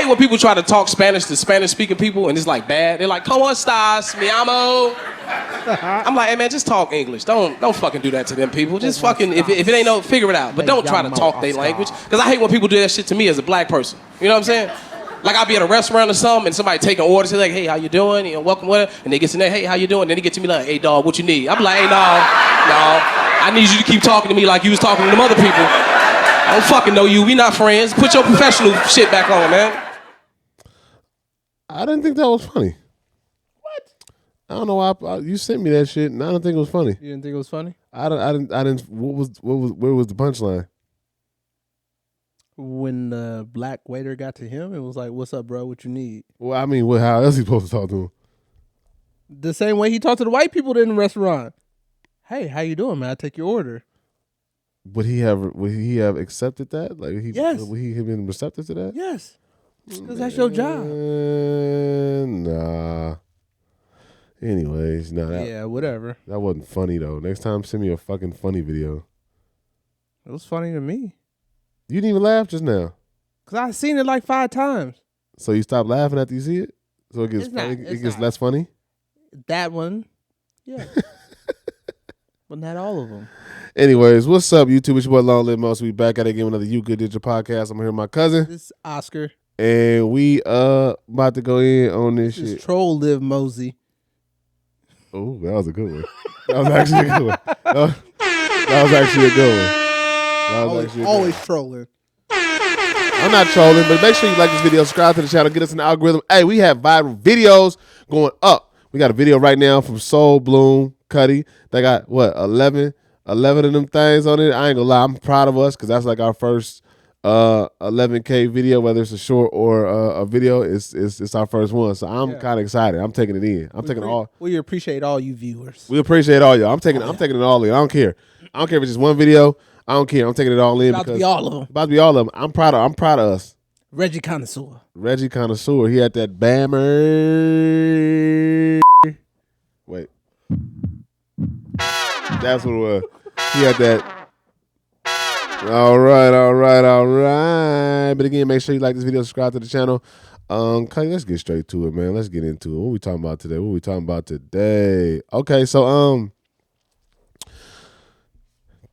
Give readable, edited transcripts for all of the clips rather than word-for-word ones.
hate when people try to talk Spanish to Spanish-speaking people, and it's like bad. They're like, "¿Cómo estás, mi amo?" I'm like, "Hey man, just talk English. Don't fucking do that to them people. Just fucking if it ain't no, figure it out. But don't try to talk their language, because I hate when people do that shit to me as a black person. You know what I'm saying? Like I'll be at a restaurant or something, and somebody taking orders. They're like, "Hey, how you doing? You know, welcome, whatever." And they get to there, "Hey, how you doing?" And then they get to me like, "Hey, dog, what you need?" I'm like, "Hey, no, I need you to keep talking to me like you was talking to them other people. I don't fucking know you. We not friends. Put your professional shit back on, man." I didn't think that was funny. What? I don't know why you sent me that shit, and I don't think it was funny. You didn't think it was funny? I didn't. Where was the punchline? When the black waiter got to him, it was like, "What's up, bro? What you need?" Well, I mean, how else he supposed to talk to him? The same way he talked to the white people in the restaurant. "Hey, how you doing, man? I take your order." Would he have accepted that? Like Yes. Would he have been receptive to that? Yes, because that's your job. Nah. Anyways, Yeah, whatever. That wasn't funny though. Next time, send me a fucking funny video. It was funny to me You didn't even laugh just now. because I've seen it like 5 times. So you stop laughing after you see it? So it gets It's not- it it's gets not. less funny? That one, yeah, but not all of them. Anyways, what's up, YouTube? It's your boy Long Live Most. We back at it again with another You Good Digital podcast. I'm here with my cousin. This is Oscar. And we about to go in on this This shit. is Troll Live Mosey. Oh, that was a good one. That was actually a good one. That was actually a good one. That was actually a good one. Always trolling. I'm not trolling, but make sure you like this video, subscribe to the channel, get us in the algorithm. Hey, we have viral videos going up. We got a video right now from Soul Bloom Cuddy. They got, what, 11 of them things on it. I ain't gonna lie, I'm proud of us because that's like our first 11K video, whether it's a short or a video. It's our first one, so I'm kind of excited. I'm taking it in. We appreciate all you viewers. We appreciate all y'all. I'm taking it all in. I don't care. I don't care if it's just one video. I don't care. I'm taking it all in. About to be all of them. About to be all of them. I'm proud of us. Reggie Connoisseur. Reggie Connoisseur. He had that bammer. Wait. That's what it was. He had that. All right. But again, make sure you like this video, subscribe to the channel. Cuddy, let's get straight to it, man. Let's get into it. What we talking about today? Okay, so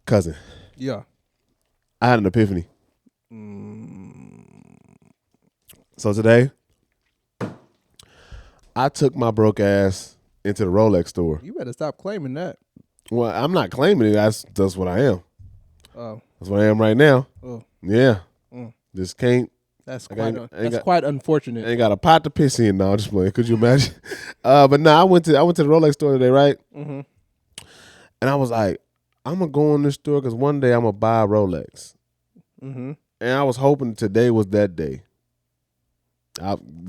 cousin. Yeah. I had an epiphany. So today, I took my broke ass into the Rolex store. You better stop claiming that. Well, I'm not claiming it. That's what I am. Oh. That's what I am right now. Oh. Yeah. Mm. Just can't. That's ain't quite unfortunate. Ain't got a pot to piss in. No, I'm just playing. Could you imagine? But no, I went to the Rolex store today, right? Mm-hmm. And I was like, I'm gonna go in this store because one day I'm gonna buy a Rolex. Mm-hmm. And I was hoping today was that day.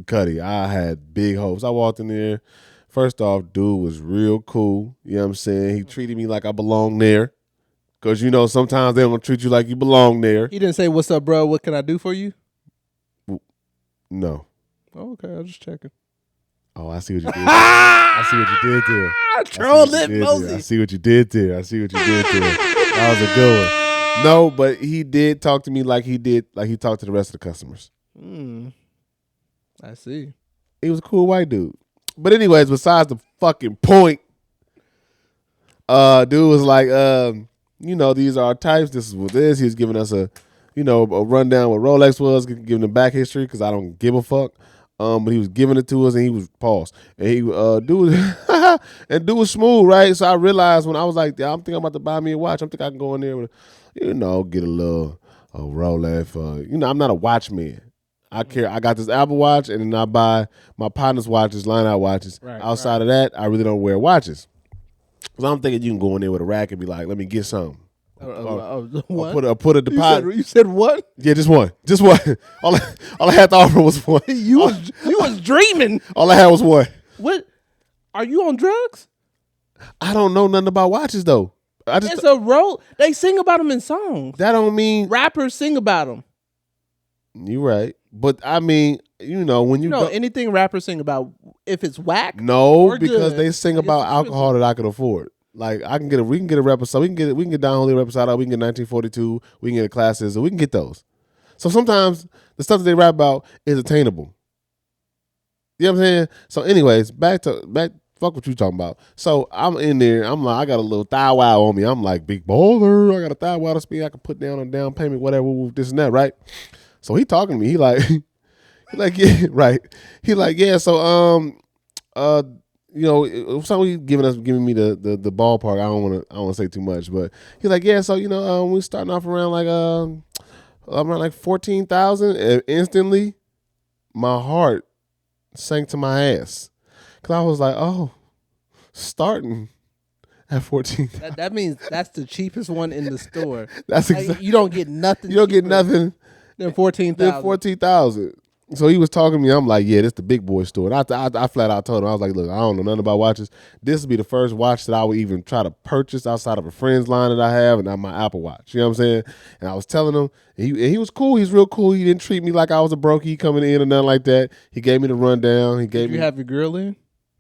Cuddy, I had big hopes. I walked in there. First off, dude was real cool. You know what I'm saying? He treated me like I belonged there. Because, you know, sometimes they don't treat you like you belong there. He didn't say, "What's up, bro? What can I do for you?" No. Oh, okay, I'm just checking. Oh, I see what you did there. I see what you did there. Troll Live Mosey. I see what you did there. That was a good one. No, but he did talk to me like he talked to the rest of the customers. I see. He was a cool white dude. But anyways, besides the fucking point, dude was like, you know, these are our types. This is what this. He was giving us a rundown what Rolex was, giving the back history because I don't give a fuck. But he was giving it to us and he was paused. And he dude was smooth, right? So I realized when I was like, I'm thinking I'm about to buy me a watch. I'm thinking I can go in there with, get a little Rolex. I'm not a watchman. I care. I got this Apple Watch, and then I buy my partner's watches, line-out watches. Right, outside of that, I really don't wear watches. So I'm thinking you can go in there with a rack and be like, let me get some. What? Put a deposit. You said what? Yeah, just one. All I had to offer was one. You was dreaming. All I had was one. What? Are you on drugs? I don't know nothing about watches though. It's a role. They sing about them in songs. That don't mean rappers sing about them. You're right, but I mean, when anything rappers sing about, if it's whack, no, because they sing about alcohol that I can afford. Like we can get a rep so we can get Don Julio reposado, we can get 1942, we can get a Classes, we can get those. So sometimes The stuff that they rap about is attainable. You know what I'm saying? So, anyways, back. Fuck what you talking about. So I'm in there. I'm like, I got a little thigh wow on me. I'm like, big baller. I got a thigh wow to speed. I can put down on down payment, whatever, this and that, right? So he talking to me. He like, yeah, right. He like, yeah. So somebody giving me the ballpark. I don't want to say too much, but he's like, yeah. So we starting off around like 14,000, and instantly my heart sank to my ass. Cause I was like, oh, starting at 14. That means that's the cheapest one in the store. That's you don't get nothing. You don't get nothing than 14,000. 14,000. So he was talking to me. I'm like, yeah, this the big boy store. And I flat out told him, I was like, look, I don't know nothing about watches. This would be the first watch that I would even try to purchase outside of a friend's line that I have, and not my Apple Watch. You know what I'm saying? And I was telling him, and he was cool. He's real cool. He didn't treat me like I was a brokey coming in or nothing like that. He gave me the rundown. Did you have your grill in?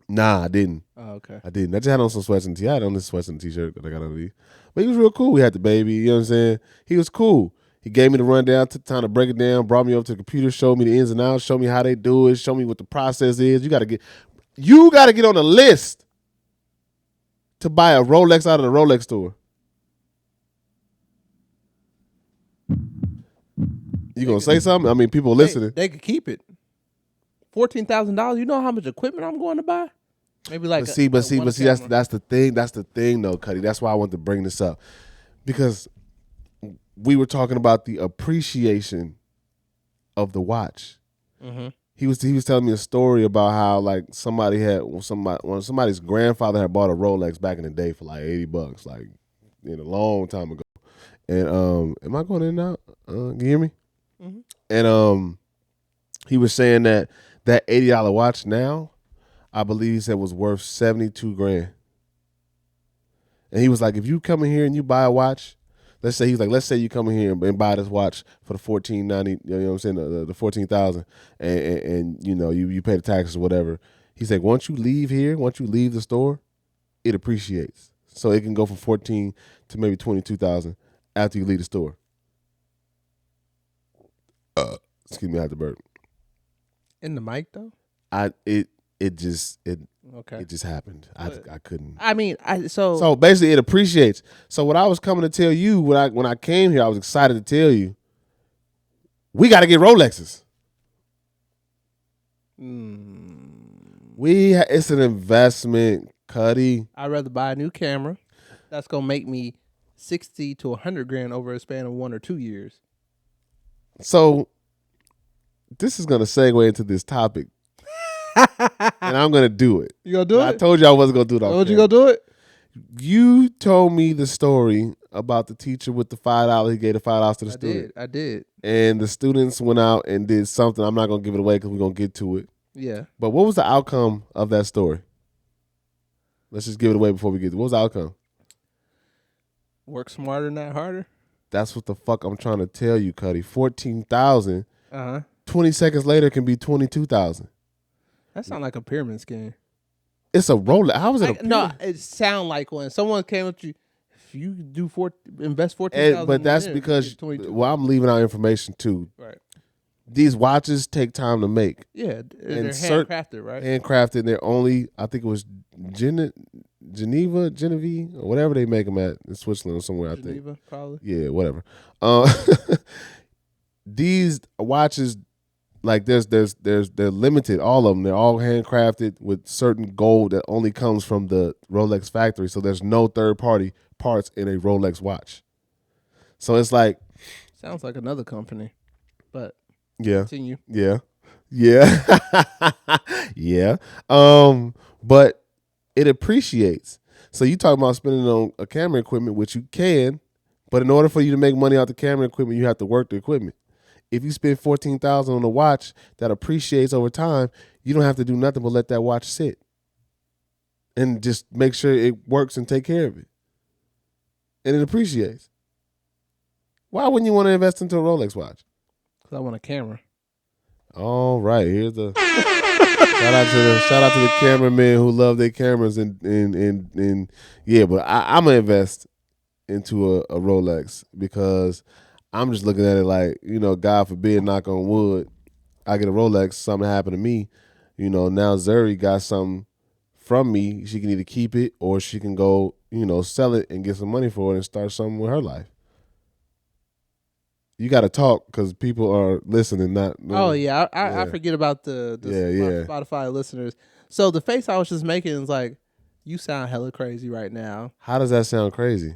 Nah, I didn't. Oh, okay. I didn't. I just had on some sweats and I had on this sweats and t-shirt that I got underneath. But he was real cool. We had the baby. You know what I'm saying? He was cool. He gave me the rundown, took time to break it down, brought me over to the computer, showed me the ins and outs, showed me how they do it, showed me what the process is. You got to get on a list to buy a Rolex out of the Rolex store. You gonna say something? I mean, people listening. They could keep it. $14,000. You know how much equipment I'm going to buy? Maybe like. But see, that's the thing. That's the thing, though, Cuddy. That's why I want to bring this up, because we were talking about the appreciation of the watch. Mm-hmm. He was telling me a story about how like somebody's grandfather had bought a Rolex back in the day for like $80, like in a long time ago. And am I going in and out? Can you hear me? Mm-hmm. And he was saying that $80 watch now, I believe he said was worth $72,000. And he was like, if you come in here and you buy a watch, let's say you come in here and buy this watch for the $1,490, you know what I'm saying, the 14,000, and you pay the taxes or whatever. He's like, once you leave the store, it appreciates. So it can go from 14 to maybe 22,000 after you leave the store. Excuse me, I had to burp. In the mic though? It just happened. I couldn't. I mean, so basically it appreciates. So what I was coming to tell you when I came here, I was excited to tell you, we got to get Rolexes. It's an investment, Cuddy. I'd rather buy a new camera. That's gonna make me $60,000 to $100,000 over a span of 1 or 2 years. So this is gonna segue into this topic. And I'm gonna do it. You gonna do it? I told you I wasn't gonna do it. You gonna do it? You told me the story about the teacher with the $5. He gave the $5 to the student. I did. And the students went out and did something. I'm not gonna give it away because we're gonna get to it. Yeah. But what was the outcome of that story? Let's just give it away before we get to it. What was the outcome? Work smarter, not harder. That's what the fuck I'm trying to tell you, Cuddy. 14,000. 20 seconds later can be 22,000. That sounds like a pyramid scheme. It's a Rolex. How is it a pyramid? No, it sounds like when someone came up to you, if you invest 14,000. But that's because I'm leaving out information too. Right. These watches take time to make. Yeah, they're handcrafted, right? Handcrafted. They're only, I think it was Genevieve, or whatever they make them at in Switzerland or somewhere. Geneva, I think. Probably. Yeah, whatever. These watches, like they're limited. All of them. They're all handcrafted with certain gold that only comes from the Rolex factory. So there's no third party parts in a Rolex watch. So it's like, sounds like another company, but yeah, continue. Yeah. Yeah. But it appreciates. So you talking about spending on a camera equipment, which you can, but in order for you to make money out the camera equipment, you have to work the equipment. If you spend $14,000 on a watch that appreciates over time, you don't have to do nothing but let that watch sit and just make sure it works and take care of it. And it appreciates. Why wouldn't you want to invest into a Rolex watch? Because I want a camera. All right, here's the shout out to the cameramen who love their cameras and yeah, but I'm gonna invest into a Rolex because I'm just looking at it like, God forbid, knock on wood, I get a Rolex, something happened to me. Now Zuri got something from me. She can either keep it or she can go, sell it and get some money for it and start something with her life. You got to talk because people are listening. Not Oh yeah, I forget about the Spotify listeners. So the face I was just making is like, you sound hella crazy right now. How does that sound crazy?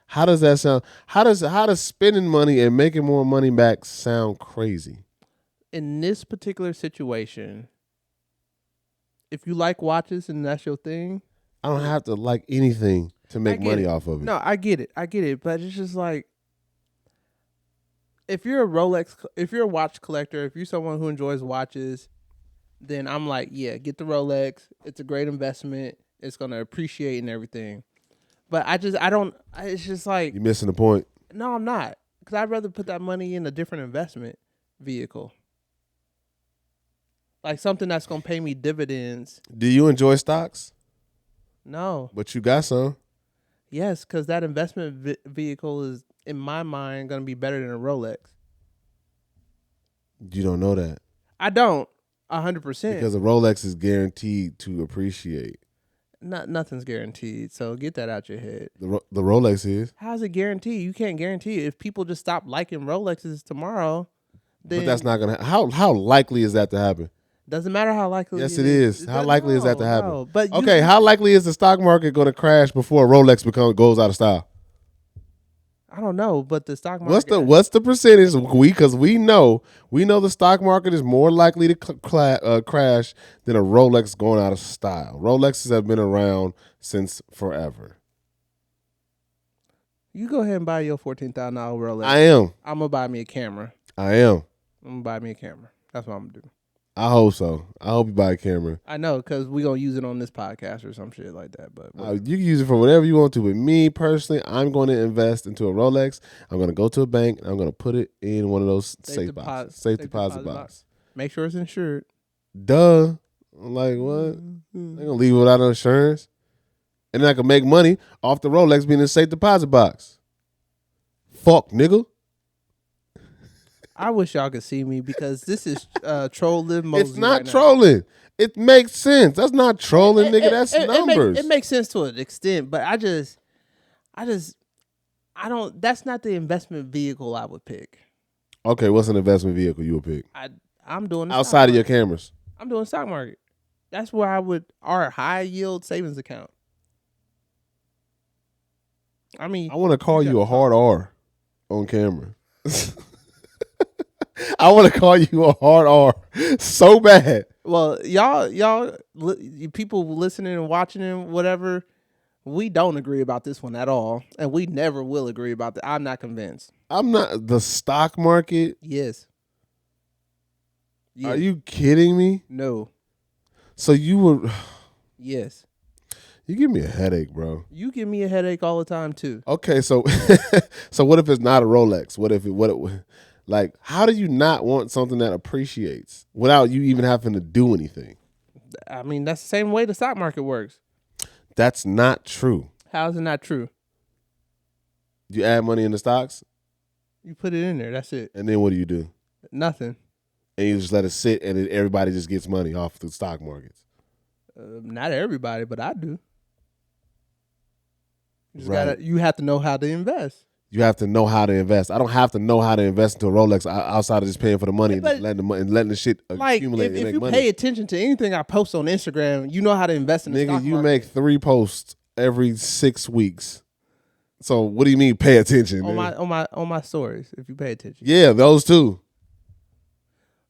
How does that sound? How does spending money and making more money back sound crazy? In this particular situation, if you like watches and that's your thing, I don't have to like anything to make money off of it. No, I get it, but it's just like, if you're a watch collector, if you're someone who enjoys watches, then I'm like, yeah, get the Rolex. It's a great investment. It's gonna appreciate and everything. But it's just like, you're missing the point. No, I'm not, because I'd rather put that money in a different investment vehicle. Like something that's going to pay me dividends. Do you enjoy stocks? No. But you got some. Yes, because that investment vehicle is, in my mind, going to be better than a Rolex. You don't know that. I don't, 100%. Because a Rolex is guaranteed to appreciate. Nothing's guaranteed, so get that out your head. The Rolex is. How's it guaranteed? You can't guarantee it. If people just stop liking Rolexes tomorrow, then... But that's not going to... How likely is that to happen? Doesn't matter how likely it is. How likely is that to happen? No, but okay, how likely is the stock market going to crash before a Rolex goes out of style? I don't know, but the stock market... What's the percentage? Because we know the stock market is more likely to crash than a Rolex going out of style. Rolexes have been around since forever. You go ahead and buy your $14,000 Rolex. I am. I'm going to buy me a camera. I am. I'm going to buy me a camera. That's what I'm going to do. I hope so. I hope you buy a camera. I know, because we're going to use it on this podcast or some shit like that. But you can use it for whatever you want to. But me, personally, I'm going to invest into a Rolex. I'm going to go to a bank, and I'm going to put it in one of those safe deposit boxes. Make sure it's insured. Duh. I'm like, what? They're going to leave it without insurance? And then I can make money off the Rolex being in a safe deposit box. Fuck, nigga. I wish y'all could see me, because this is troll live Mosey. It's not trolling. It makes sense. That's not trolling, nigga. That's numbers. It makes sense to an extent, but I don't. That's not the investment vehicle I would pick. Okay, what's an investment vehicle you would pick? I'm doing outside of your cameras. I'm doing stock market. That's where I would, our high yield savings account. I mean, I want to call you a hard R on camera. I want to call you a hard R so bad. Well, y'all, people listening and watching and whatever, we don't agree about this one at all, and we never will agree about that. I'm not convinced. I'm not. The stock market? Yes. Are you kidding me? No. So you were... Yes. You give me a headache, bro. You give me a headache all the time, too. Okay, so so what if it's not a Rolex? Like, how do you not want something that appreciates without you even having to do anything? I mean, that's the same way the stock market works. That's not true. How is it not true? You add money in the stocks? You put it in there. That's it. And then what do? Nothing. And you just let it sit, and then everybody just gets money off the stock markets? Not everybody, but I do. Right. You have to know how to invest. You have to know how to invest. I don't have to know how to invest into a Rolex outside of just paying for the money and just letting the shit accumulate and make money. If you pay attention to anything I post on Instagram, you know how to invest in the stock market. You make 3 posts every 6 weeks. So what do you mean pay attention? On my stories, if you pay attention. Yeah, those too.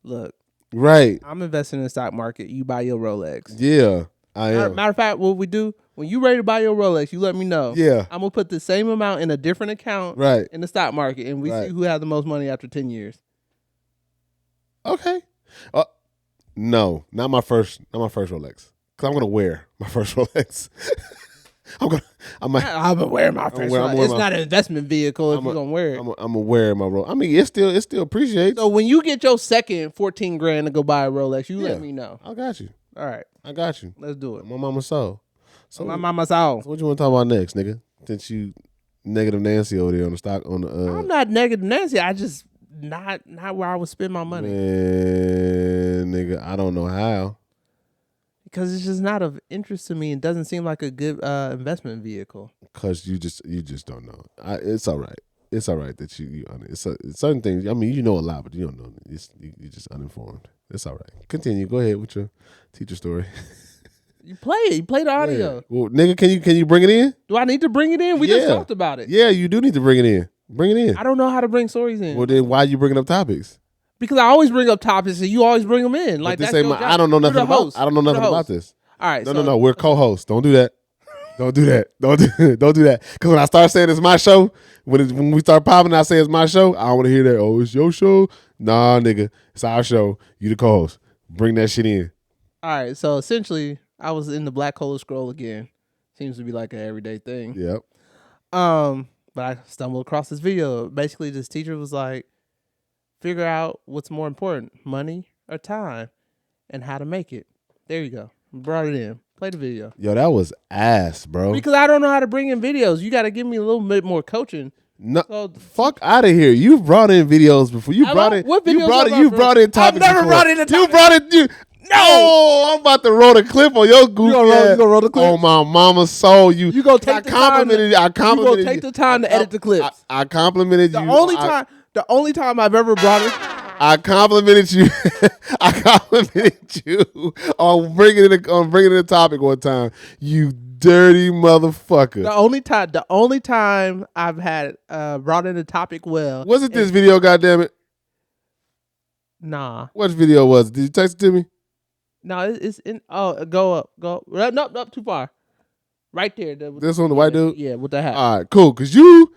Look. Right. I'm investing in the stock market. You buy your Rolex. Yeah, I am. Matter of fact, what we do, when you ready to buy your Rolex, you let me know. Yeah. I'm going to put the same amount in a different account in the stock market, and we see who has the most money after 10 years. Okay. No, not my first Rolex. Because I'm going to wear my first Rolex. I'm gonna wear my first Rolex. It's not an investment vehicle if you're going to wear it. I'm going to wear my Rolex. I mean, it still appreciates. So when you get your second $14,000 to go buy a Rolex, you let me know. I got you. All right. I got you. Let's do it. My mama's soul. So my mama's soul. So what you want to talk about next, nigga? Since you Negative Nancy over there on the stock on the. I'm not negative Nancy. I just not where I would spend my money. Man, nigga, I don't know how. Because it's just not of interest to me. It doesn't seem like a good investment vehicle. Because you just don't know. It's all right. It's all right that you it's certain things. I mean, you know a lot, but you don't know. You're just uninformed. It's all right. Continue. Go ahead with your teacher story. You play it. You play the audio. Yeah. Well, nigga, can you bring it in? Do I need to bring it in? We just talked about it. Yeah, you do need to bring it in. Bring it in. I don't know how to bring stories in. Well, then why you bringing up topics? Because I always bring up topics and you always bring them in. Like that's your job. I don't know nothing about. I don't know nothing about this. All right. No. We're co-hosts. Don't do that. Don't do that. Don't do that. Because when I start saying it's my show, when we start popping, I say it's my show. I don't want to hear that. Oh, it's your show. Nah, nigga, it's our show. You the co-host. Bring that shit in. All right. So essentially, I was in the black hole scroll again. Seems to be like an everyday thing. Yep. But I stumbled across this video. Basically, this teacher was like, figure out what's more important, money or time, and how to make it. There you go. Brought it in. Play the video. Yo, that was ass, bro. Because I don't know how to bring in videos. You got to give me a little bit more coaching. No, So, fuck out of here. You've brought in videos before. You brought in. What You videos brought have it. I You brought? brought in topics. I've never before. brought in a topic. You brought it. No, I'm about to roll a clip on your goofy ass. You gonna roll the clip? On my mama's soul. You gonna take the time? I complimented You gonna take the time to edit the clips? I complimented you. The only time I've ever brought it. I complimented you. I complimented you on bringing in the topic one time. You dirty motherfucker. The only time I've had brought in a topic well. Wasn't this video? Goddamn it. Nah. What video was it? Did you text it to me? No, it's in. Oh, go up. No, too far. Right there. This one, the white dude. Yeah, with the hat. All right, cool. Cause you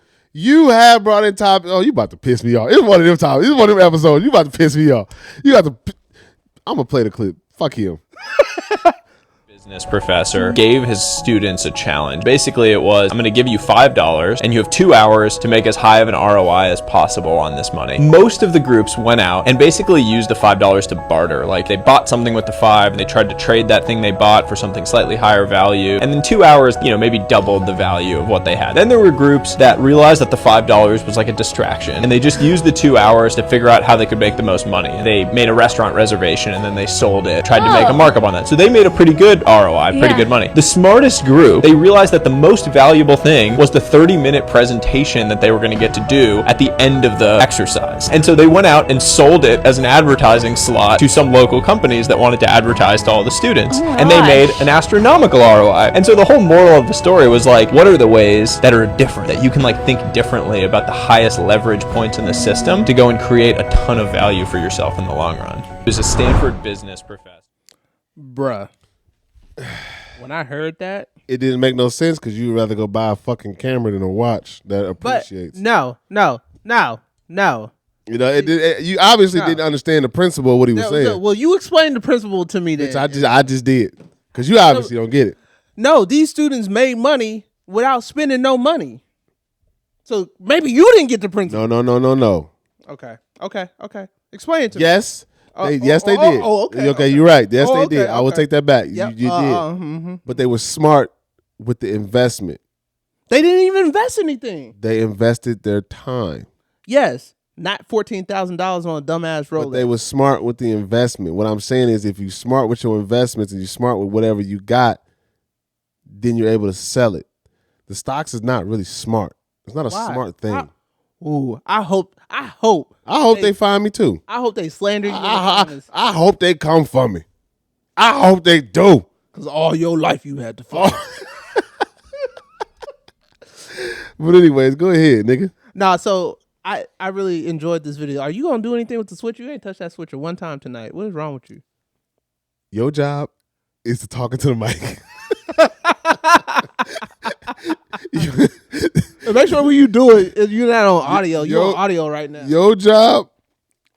have brought in topics. Oh, you about to piss me off. It's one of them topics. It's one of them episodes. You about to piss me off. You got to. I'm gonna play the clip. Fuck him. Business professor gave his students a challenge. Basically, it was, I'm going to give you $5 and you have 2 hours to make as high of an ROI as possible on this money. Most of the groups went out and basically used the $5 to barter. Like they bought something with the 5 and they tried to trade that thing they bought for something slightly higher value. And then 2 hours, maybe doubled the value of what they had. Then there were groups that realized that the $5 was like a distraction and they just used the 2 hours to figure out how they could make the most money. They made a restaurant reservation and then they sold it, tried to make a markup on that. So they made a pretty good ROI, pretty good money. The smartest group, they realized that the most valuable thing was the 30-minute presentation that they were going to get to do at the end of the exercise. And so they went out and sold it as an advertising slot to some local companies that wanted to advertise to all the students. And they made an astronomical ROI. And so the whole moral of the story was like, what are the ways that are different, that you can like think differently about the highest leverage points in the system to go and create a ton of value for yourself in the long run? He was a Stanford business professor. Bruh. When I heard that, It didn't make no sense because you'd rather go buy a fucking camera than a watch that appreciates. no. You obviously didn't understand the principle of what he was saying. Well, you explained the principle to me then. Which I just did because you obviously don't get it. No, these students made money without spending no money. So maybe you didn't get the principle. No. Okay. Explain it to me. Yes. They did. Okay, you're right. Yes, they did. I will take that back. Yep. You did. But they were smart with the investment. They didn't even invest anything. They invested their time. Yes. Not $14,000 on a dumbass Rolex. But they were smart with the investment. What I'm saying is if you're smart with your investments and you're smart with whatever you got, then you're able to sell it. The stocks is not really smart. It's not a smart thing. I hope they find me too. I hope they slander you. I hope they come for me. I hope they do. Because all your life you had to fight. But anyways, go ahead, nigga. Nah, so I really enjoyed this video. Are you going to do anything with the switch? You ain't touched that switcher one time tonight. What is wrong with you? Your job is to talk into the mic. Make sure when you do it, you're not on audio. You're on audio right now. Your job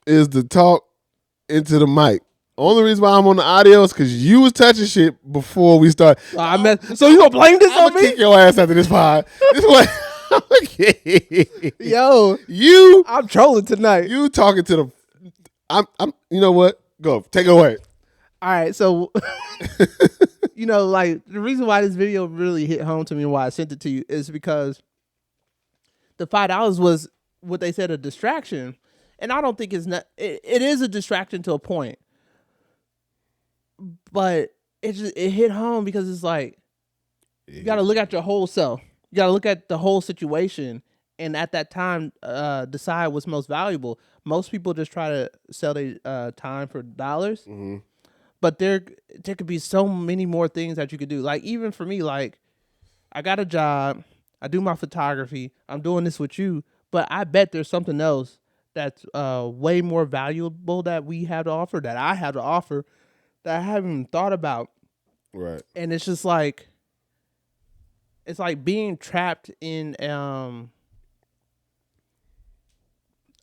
is to talk into the mic. Only reason why I'm on the audio is because you was touching shit before we start. So you gonna blame this on me? Kick your ass after this pod. Yo, I'm trolling tonight. You talking to the? I'm. You know what? Go take it away. All right, so like the reason why this video really hit home to me and why I sent it to you is because the $5 was what they said, a distraction. And I don't think it's not. It is a distraction to a point, but it hit home because it's like you got to look at your whole self. You got to look at the whole situation, and at that time, decide what's most valuable. Most people just try to sell their time for dollars, but there could be so many more things that you could do. Like even for me, like I got a job, I do my photography, I'm doing this with you, but I bet there's something else that's way more valuable that we have to offer, that I have to offer, that I haven't even thought about. Right. And it's just like, it's like being trapped in,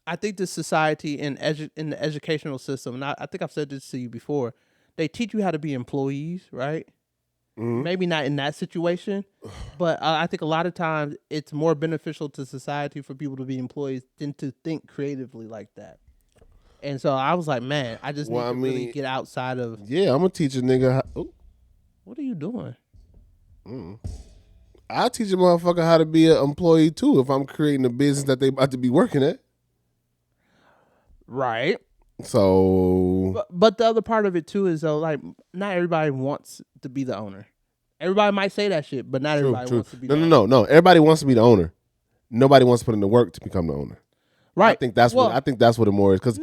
I think the society in the educational system, and I think I've said this to you before, they teach you how to be employees, right? Maybe not in that situation, but I think a lot of times it's more beneficial to society for people to be employees than to think creatively like that. And so I was like, man, I just need to really get outside of. Yeah, I'm gonna teach a nigga. What are you doing? I'll teach a motherfucker how to be an employee too if I'm creating a business that they about to be working at. Right. So, but the other part of it too is though, like not everybody wants to be the owner. Everybody might say that shit, but not everybody wants to be. No. Everybody wants to be the owner. Nobody wants to put in the work to become the owner. Right. I think that's what it more is because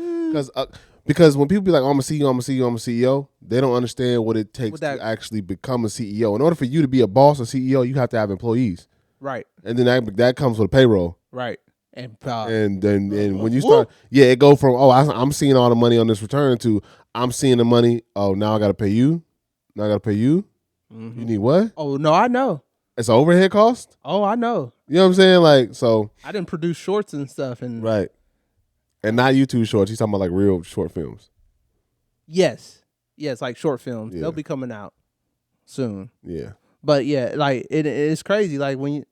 when people be like, oh, I'm a CEO, I'm a CEO, I'm a CEO, they don't understand what it takes to actually become a CEO. In order for you to be a boss or CEO, you have to have employees. Right. And then that comes with a payroll. Right. And when you start, it go from I'm seeing all the money on this return to I'm seeing the money. Oh, now I got to pay you. Now I got to pay you. Mm-hmm. You need what? Oh no, I know. It's an overhead cost. Oh, I know. You know what I'm saying? Like so. I didn't produce shorts and stuff and right, and not YouTube shorts. He's talking about like real short films. Yes, like short films. Yeah. They'll be coming out soon. Yeah, but yeah, like it's crazy. Like when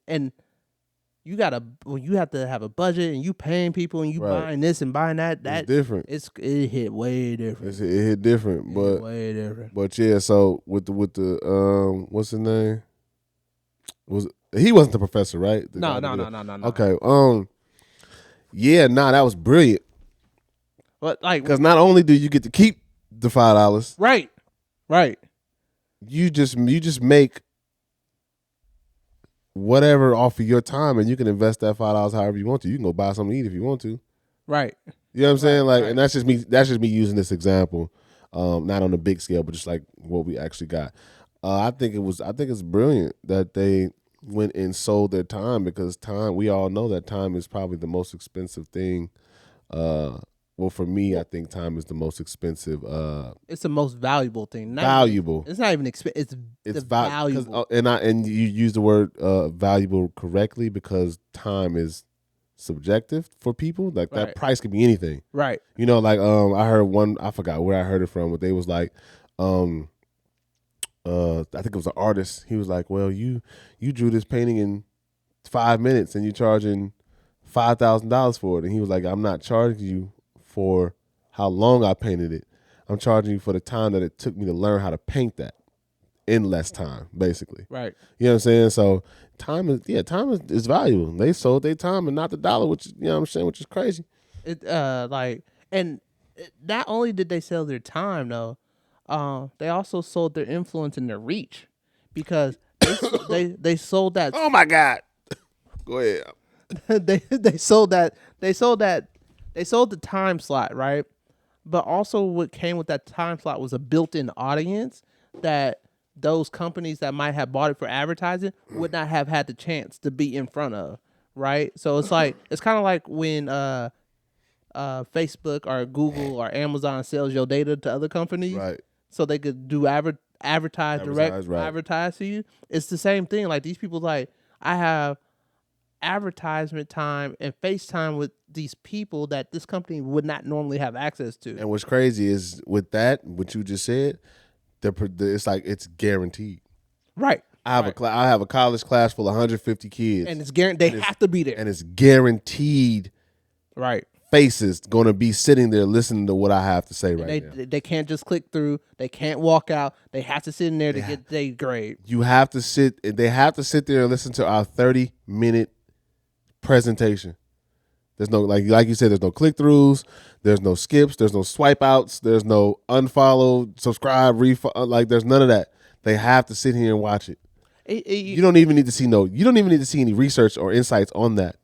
you have to have a budget and you paying people and you buying this and buying that. That's different. It hit way different. It hit different, but way different. But yeah, so with the what's his name? He wasn't the professor, right? No. Okay. That was brilliant. But like, because not only do you get to keep the $5, right. You just make whatever off of your time, and you can invest that $5 however you want to. You can go buy something to eat if you want to. Right. You know what I'm saying? Like, and that's just me. That's just me using this example, not on a big scale, but just like what we actually got. I think it's brilliant that they went and sold their time, because time, we all know that time is probably the most expensive thing. Well, for me, I think time is the most expensive. It's the most valuable thing. Valuable. It's not even expensive. It's valuable. And you use the word valuable correctly, because time is subjective for people. Like that price could be anything. Right. You know, like I heard one. I forgot where I heard it from, but they was like, I think it was an artist. He was like, well, you drew this painting in 5 minutes and you charging $5,000 for it. And he was like, I'm not charging you for how long I painted it. I'm charging you for the time that it took me to learn how to paint that in less time, basically. Right. You know what I'm saying? So time is valuable. They sold their time and not the dollar, which is, you know what I'm saying, which is crazy. And not only did they sell their time though, they also sold their influence and their reach, because they sold that. Oh my God. Go ahead. they sold the time slot, right? But also what came with that time slot was a built-in audience that those companies that might have bought it for advertising would not have had the chance to be in front of, right? So it's like, it's kind of like when Facebook or Google or Amazon sells your data to other companies, right? So they could do advertise to you. It's the same thing. Like these people, like I have advertisement time and FaceTime with these people that this company would not normally have access to. And what's crazy is with that, what you just said, it's like it's guaranteed. Right. I have a college class full of 150 kids, and it's guaranteed. They have to be there, and it's guaranteed. Right. Faces going to be sitting there listening to what I have to say now. They can't just click through. They can't walk out. They have to sit in there to get their grade. You have to sit. They have to sit there and listen to our 30-minute presentation. There's no like you said. There's no click throughs. There's no skips. There's no swipe outs. There's no unfollow, subscribe, like there's none of that. They have to sit here and watch it. You don't even need to see You don't even need to see any research or insights on that.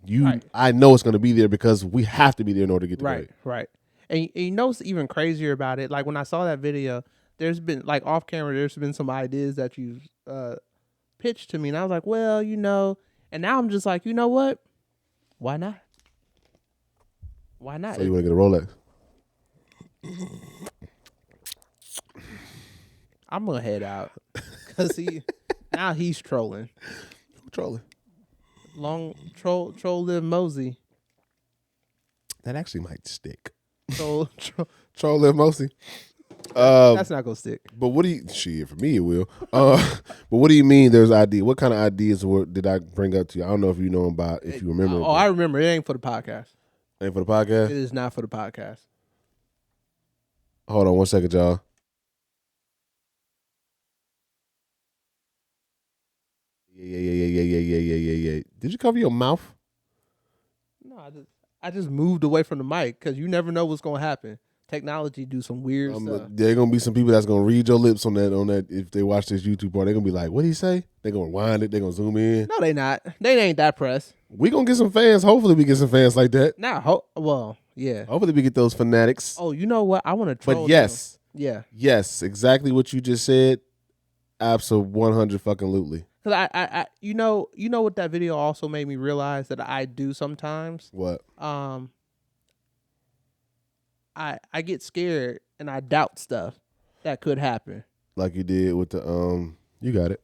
I know it's going to be there because we have to be there in order to get the grade. Right. And you know what's even crazier about it? Like when I saw that video, there's been like off camera. There's been some ideas that you pitched to me, and I was like, well, and now I'm just like, you know what? Why not? Why not? So you want to get a Rolex? I'm gonna head out because now he's trolling. Who trolling? Troll live Mosey. That actually might stick. Troll live Mosey. That's not gonna stick. But what do you? Shit, for me it will. But what do you mean? There's idea. What kind of ideas did I bring up to you? I don't know if you know about. If you remember. Oh, I remember. It ain't for the podcast. Ain't for the podcast? It is not for the podcast. Hold on 1 second, y'all. Yeah. Did you cover your mouth? No, I just moved away from the mic because you never know what's gonna happen. Technology do some weird stuff. There are gonna be some people that's gonna read your lips on that if they watch this YouTube part. They're gonna be like, "What did he say?" They're gonna rewind it. They're gonna zoom in. No, they not. They ain't that pressed. We gonna get some fans. Hopefully, we get some fans like that. Well, yeah. Hopefully, we get those fanatics. Oh, you know what? I want to troll. But yes, them. Yeah, yes, exactly what you just said. Absolutely, 100 fucking lutely. Because I you know what that video also made me realize that I do sometimes. What? I get scared and I doubt stuff that could happen. Like you did with the you got it.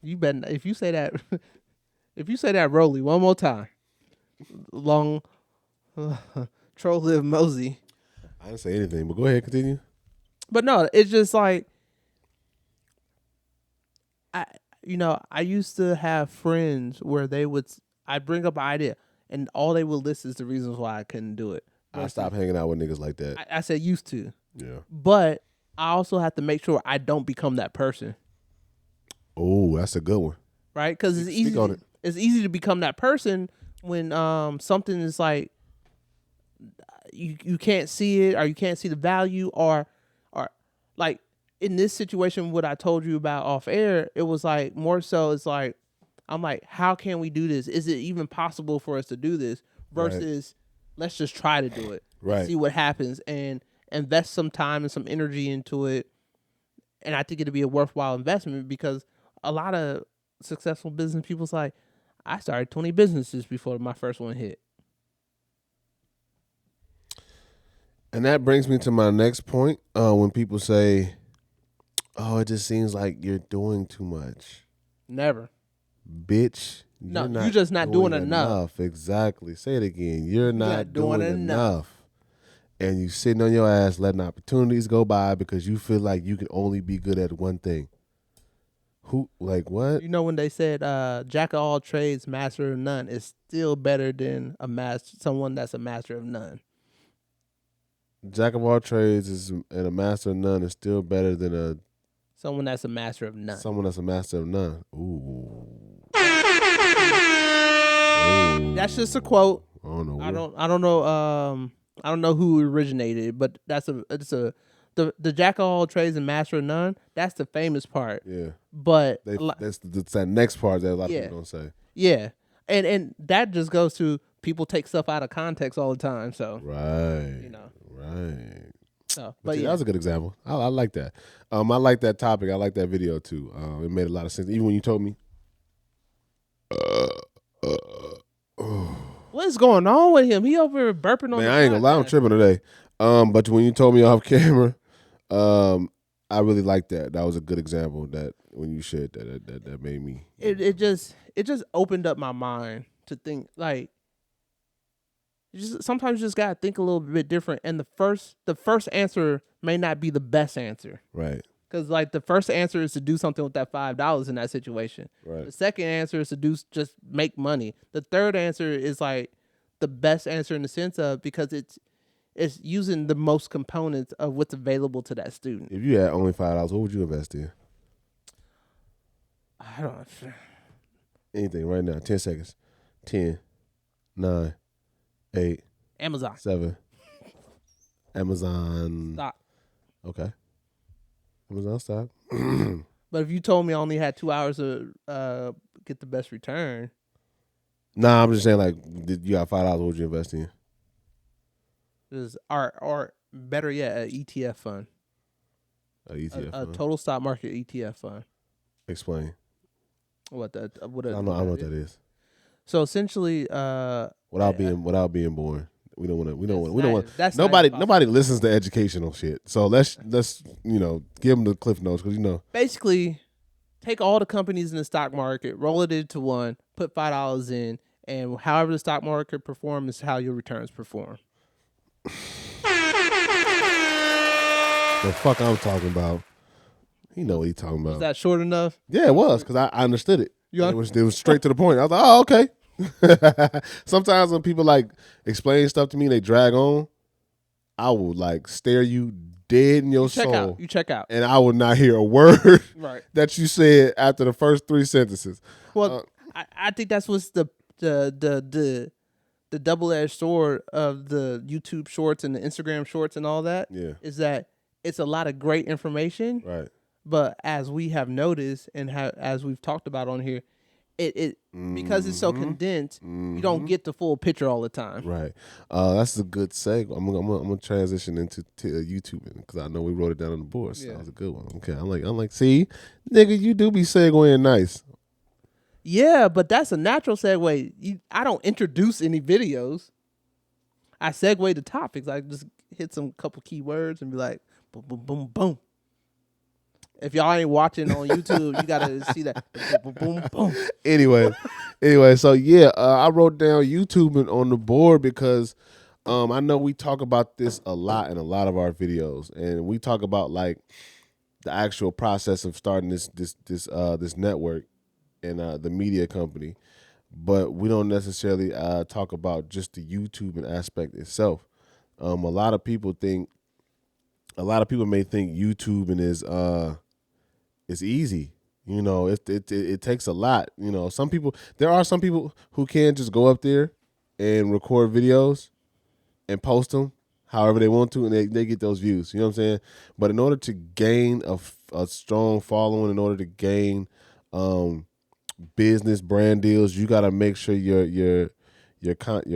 You bet. If you say that, Rolly, one more time, long troll live Mosey. I didn't say anything, but go ahead, continue. But no, it's just like I used to have friends where I bring up an idea and all they would list is the reasons why I couldn't do it. I stopped hanging out with niggas like that. I said used to. Yeah. But I also have to make sure I don't become that person. Oh, that's a good one. Right? Because it's easy. It's easy to become that person when something is like you can't see it or you can't see the value or like in this situation what I told you about off air, it was like more so it's like I'm like, how can we do this? Is it even possible for us to do this? Versus let's just try to do it. Right. See what happens and invest some time and some energy into it. And I think it'd be a worthwhile investment because a lot of successful business people's like, I started 20 businesses before my first one hit. And that brings me to my next point. When people say, "Oh, it just seems like you're doing too much." Never. Bitch. No, you're just not doing enough. Exactly. Say it again. You're not doing enough. And you sitting on your ass letting opportunities go by because you feel like you can only be good at one thing. Who, like what? You know when they said jack of all trades, master of none is still better than someone that's a master of none. Jack of all trades and a master of none is still better than someone that's a master of none. Someone that's a master of none. Ooh. That's just a quote. I don't know. I don't know who originated, but the jack of all trades and master of none. That's the famous part. Yeah. But that's that next part that a lot of people don't say. Yeah, and that just goes to people take stuff out of context all the time. So right. Right. So, but that was a good example. I like that. I like that topic. I like that video too. It made a lot of sense. Even when you told me. What's going on with him? He over here burping on. Man, I ain't gonna lie, I'm tripping today. But when you told me off camera, I really liked that. That was a good example. That when you shared that made me. It just opened up my mind to think like. Sometimes you just gotta think a little bit different, and the first answer may not be the best answer. Right. Because like the first answer is to do something with that $5 in that situation. Right. The second answer is to just make money. The third answer is like the best answer in the sense of because it's using the most components of what's available to that student. If you had only $5, what would you invest in? I don't know. Anything right now. 10 seconds. 10, 9, 8, Amazon 7. Amazon. stock. Okay. Amazon stock. But if you told me I only had 2 hours to get the best return, Nah, I'm just saying, like, you got $5. What would you invest in? is or better yet, an ETF fund, A ETF. a total stock market ETF fund. Explain. What that? I don't know what that is. So essentially, Without being boring. We don't want. That's Nobody listens to educational shit. So let's give them the cliff notes because basically take all the companies in the stock market, roll it into one, put $5 in, and however the stock market performs is how your returns perform. the fuck I'm talking about. He know what he talking about. Was that short enough? Yeah, it was because I understood it. Yeah. It was straight to the point. I was like, oh, okay. Sometimes when people like explain stuff to me and they drag on, I will like stare you dead in your soul. You check out. And I will not hear a word Right. that you said after the first 3 sentences. Well, I think that's what's the double-edged sword of the YouTube shorts and the Instagram shorts and all that. Yeah. Is that it's a lot of great information. Right. But as we have noticed and as we've talked about on here, it because it's so condensed, you don't get the full picture all the time. Right. That's a good segue. I'm gonna transition into YouTube because I know we wrote it down on the board. So that was a good one. Okay. I'm like, see, nigga, you do be segueing nice. Yeah, but that's a natural segue. I don't introduce any videos. I segue the topics. I just hit some couple keywords and be like, boom, boom, boom, boom. If y'all ain't watching on YouTube, you gotta see that. Boom, boom, boom. Anyway, so yeah, I wrote down YouTube on the board because I know we talk about this a lot in a lot of our videos, and we talk about like the actual process of starting this network and the media company, but we don't necessarily talk about just the YouTube aspect itself. A lot of people may think YouTube is easy. You know, it takes a lot. You know, there are some people who can just go up there and record videos and post them however they want to, and they get those views. You know what I'm saying? But in order to gain a strong following, in order to gain business brand deals, you got to make sure your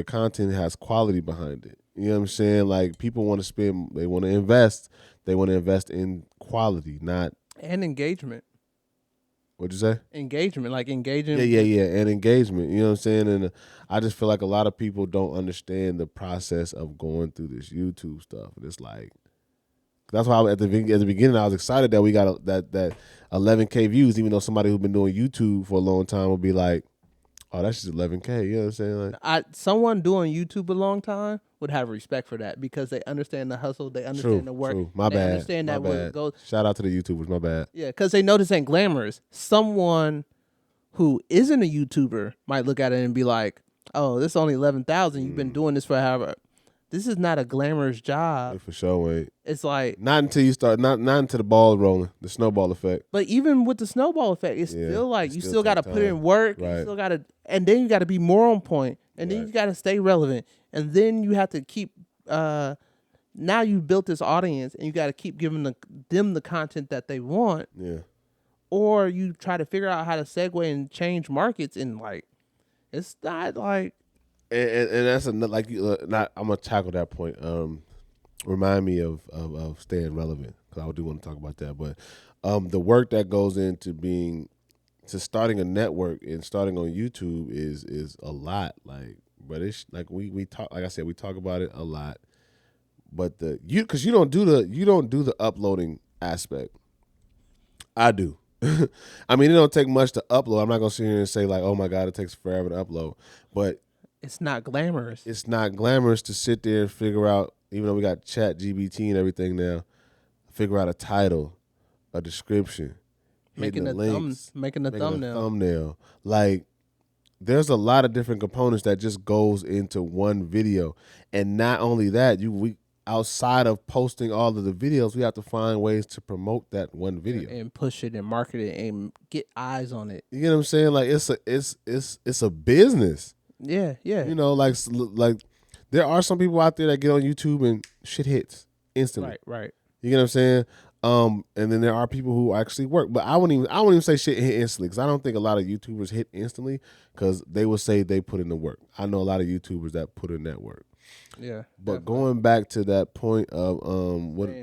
content has quality behind it. You know what I'm saying? Like people want to spend, they want to invest in quality, not And engagement. What'd you say? Engagement, like engaging. Yeah, and engagement. You know what I'm saying? And I just feel like a lot of people don't understand the process of going through this YouTube stuff. And it's like, that's why at the beginning I was excited that we got that 11K views, even though somebody who's been doing YouTube for a long time would be like, oh, that's just 11K. You know what I'm saying? Like, someone doing YouTube a long time would have respect for that because they understand the hustle, they understand the work. True. My they bad. Understand My that bad. where it goes. Shout out to the YouTubers. My bad. Yeah, because they know this ain't glamorous. Someone who isn't a YouTuber might look at it and be like, "Oh, this is only 11,000. You've been doing this for however." This is not a glamorous job. Yeah, for sure, ain't. It's like Not until you start. Not until the ball is rolling. The snowball effect. But even with the snowball effect, it's still like you still got to put in work. Right. You still got to, and then you got to be more on point, and then you got to stay relevant, and then you have to keep. Now you built this audience, and you got to keep giving them the content that they want. Yeah. Or you try to figure out how to segue and change markets, and like, it's not like. And that's like not. I'm gonna tackle that point. Remind me of staying relevant because I do want to talk about that. But the work that goes into starting a network and starting on YouTube is a lot. Like, but it's like we talk. Like I said, we talk about it a lot. But because you don't do the uploading aspect. I do. I mean, it don't take much to upload. I'm not gonna sit here and say like, oh my God, it takes forever to upload. But it's not glamorous. It's not glamorous to sit there and figure out, even though we got Chat GBT and everything now, figure out a title, a description, making the links, making a thumbnail. Like, there's a lot of different components that just goes into one video. And not only that, we outside of posting all of the videos, we have to find ways to promote that one video and push it and market it and get eyes on it. You know what I'm saying? Like it's a business. Yeah, yeah. You know, like there are some people out there that get on YouTube and shit hits instantly. Right. You get what I'm saying? And then there are people who actually work, but I wouldn't even say shit hit instantly because I don't think a lot of YouTubers hit instantly because they will say they put in the work. I know a lot of YouTubers that put in that work. Yeah. But going back to that point of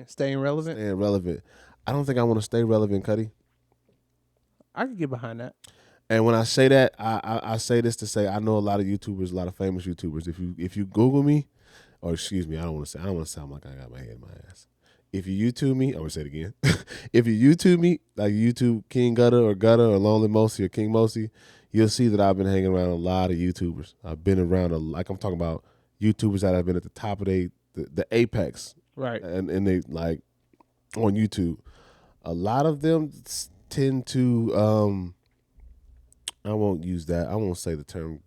staying relevant. Staying relevant, I don't think I want to stay relevant, Cuddy. I could get behind that. And when I say that, I say this to say I know a lot of YouTubers, a lot of famous YouTubers. If you Google me, or excuse me, I don't want to sound like I got my head in my ass. If you YouTube me, I'm gonna say it again. If you YouTube me, like YouTube King Gutter or Lonely Mosi or King Mosi, you'll see that I've been hanging around a lot of YouTubers. I've been around like I'm talking about YouTubers that have been at the top of the apex, right? And they like on YouTube. A lot of them tend to I won't use that. I won't say the term.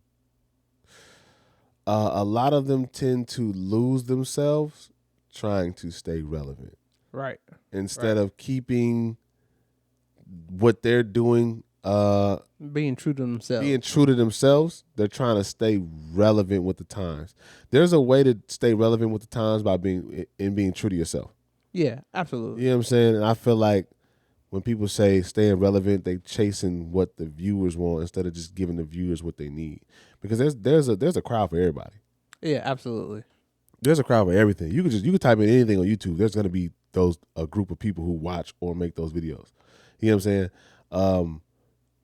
A lot of them tend to lose themselves trying to stay relevant. Right. Instead of keeping what they're doing being true to themselves. They're trying to stay relevant with the times. There's a way to stay relevant with the times by being true to yourself. Yeah, absolutely. You know what I'm saying? And I feel like when people say staying relevant, they chasing what the viewers want instead of just giving the viewers what they need. Because there's a crowd for everybody. Yeah, absolutely. There's a crowd for everything. You could type in anything on YouTube. There's gonna be a group of people who watch or make those videos. You know what I'm saying?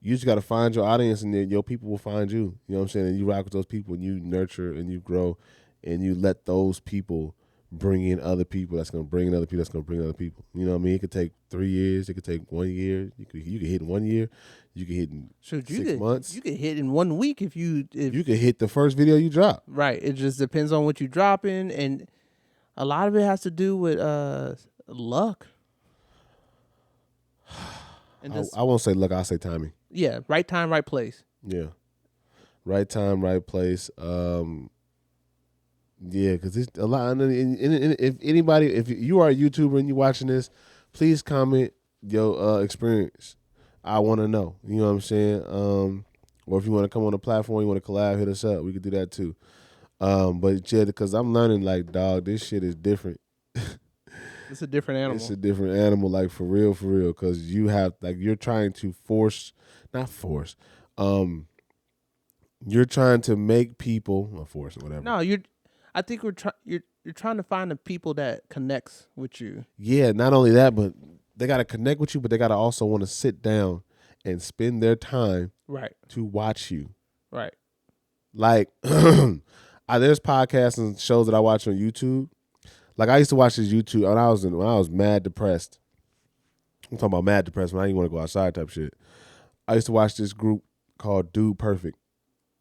You just gotta find your audience, and then your people will find you. You know what I'm saying? And you rock with those people, and you nurture, and you grow, and you let those people bring in other people. That's gonna bring in other people. That's gonna bring in other people. You know what I mean? It could take 3 years. It could take 1 year. You could hit in 1 year. You could hit in 6 months. You could hit in 1 week if you could hit the first video you drop. Right. It just depends on what you drop in, and a lot of it has to do with luck. And I won't say luck. I'll say timing. Yeah, right time, right place. Yeah, right time, right place. Yeah, because it's a lot. And if you are a YouTuber and you're watching this, please comment your experience. I want to know. You know what I'm saying? Or if you want to come on the platform, you want to collab, hit us up. We could do that too. But yeah, because I'm learning, like, dog, this shit is different. It's a different animal. It's a different animal, like, for real, because you have, like, you're trying to you're trying to make people, or force or whatever. No, I think you're trying to find the people that connects with you. Yeah, not only that, but they got to connect with you, but they got to also want to sit down and spend their time to watch you. Right. Like, there's podcasts and shows that I watch on YouTube. Like, I used to watch this YouTube when I was mad depressed. I'm talking about mad depressed when I didn't want to go outside type shit. I used to watch this group called Dude Perfect,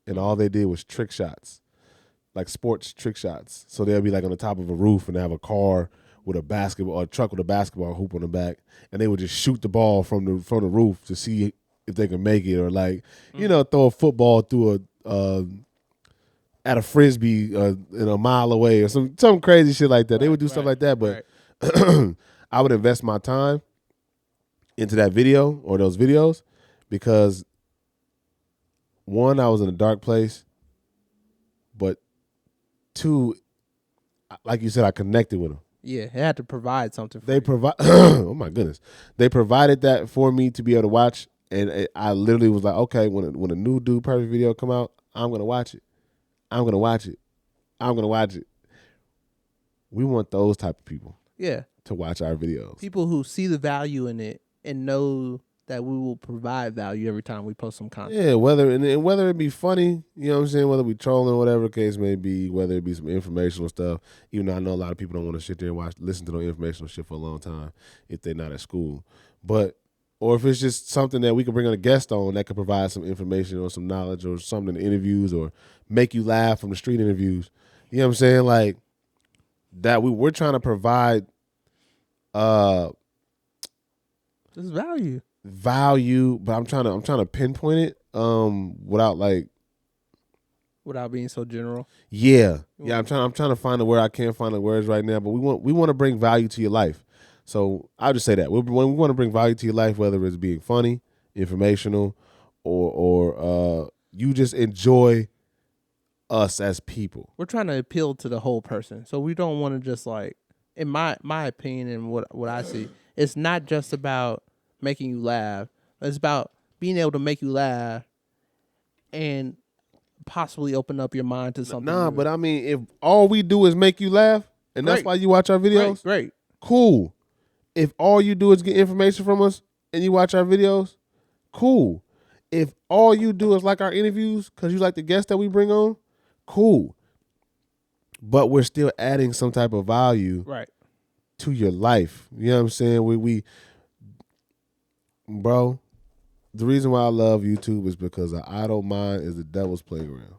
and all they did was trick shots, like sports trick shots. So they'll be like on the top of a roof and they have a car with a basketball, or a truck with a basketball hoop on the back, and they would just shoot the ball from the roof to see if they can make it, or like throw a football through at a frisbee in a mile away, or some crazy shit like that. They would do stuff like that, but I would invest my time into that video or those videos because, one, I was in a dark place, but two, like you said, I connected with them. Yeah, it had to provide something for you. Oh my goodness. They provided that for me to be able to watch, and I literally was like, okay, when a new Dude Perfect video come out, I'm going to watch it. I'm going to watch it. I'm going to watch it. We want those type of people. Yeah. To watch our videos. People who see the value in it and know that we will provide value every time we post some content. Yeah, whether it be funny, you know what I'm saying, whether we trolling or whatever the case may be, whether it be some informational stuff, even though I know a lot of people don't want to sit there and listen to no informational shit for a long time if they're not at school. Or if it's just something that we can bring on a guest on that could provide some information or some knowledge or something in the interviews or make you laugh from the street interviews. You know what I'm saying? Like that we're trying to provide this value, but I'm trying to pinpoint it without being so general. Yeah. I'm trying to find where I can't find the words right now, but we want to bring value to your life. So I'll just say that we want to bring value to your life, whether it's being funny, informational, or you just enjoy us as people. We're trying to appeal to the whole person. So we don't want to just like, in my opinion and what I see, it's not just about making you laugh. It's about being able to make you laugh and possibly open up your mind to something. Nah, new. but I mean, if all we do is make you laugh, and that's Great. why you watch our videos, Great. cool. If all you do is get information from us and you watch our videos, cool. If all you do is like our interviews because you like the guests that we bring on, cool. But we're still adding some type of value Right. to your life. You know what I'm saying? We bro, the reason why I love YouTube is because an idle mind is the devil's playground.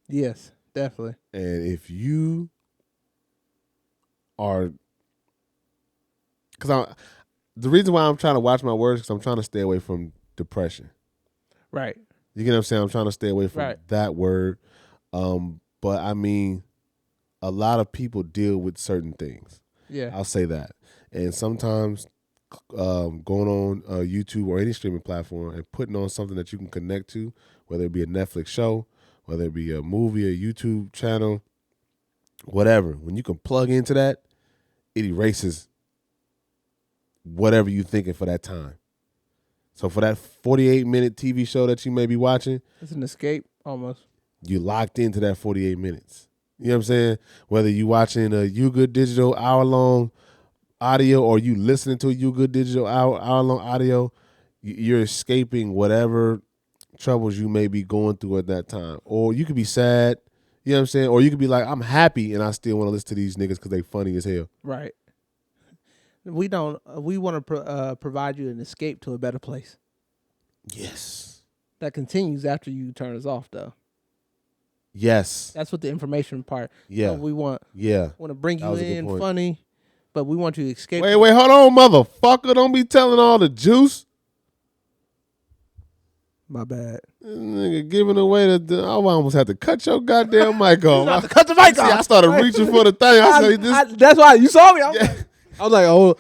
Yes, definitely. And if you are, the reason why I'm trying to watch my words is because I'm trying to stay away from depression. Right. You get what I'm saying? I'm trying to stay away from that word. But I mean, a lot of people deal with certain things. Yeah. I'll say that. And sometimes going on YouTube or any streaming platform and putting on something that you can connect to, whether it be a Netflix show, whether it be a movie, a YouTube channel, whatever. When you can plug into that, it erases whatever you're thinking for that time. So for that 48-minute TV show that you may be watching, It's an escape almost. you locked into that 48 minutes. You know what I'm saying? Whether you watching a You Good Digital hour-long audio or you listening to a You Good Digital hour-long audio, you're escaping whatever troubles you may be going through at that time. Or you could be sad, you know what I'm saying? Or you could be like, I'm happy and I still want to listen to these niggas because they funny as hell. Right. We don't. We want to provide you an escape to a better place. Yes. That continues after you turn us off, though. Yes. That's what the information part. Yeah. We want. Yeah. Want to bring That you was a good in point. funny, but we want you to escape. Wait, hold on, motherfucker. Don't be telling all the juice. My bad. This nigga giving away I almost had to cut your goddamn mic off. Cut the mic See, off. I started reaching for the thing. I said, this. That's why you saw me. I was like, oh,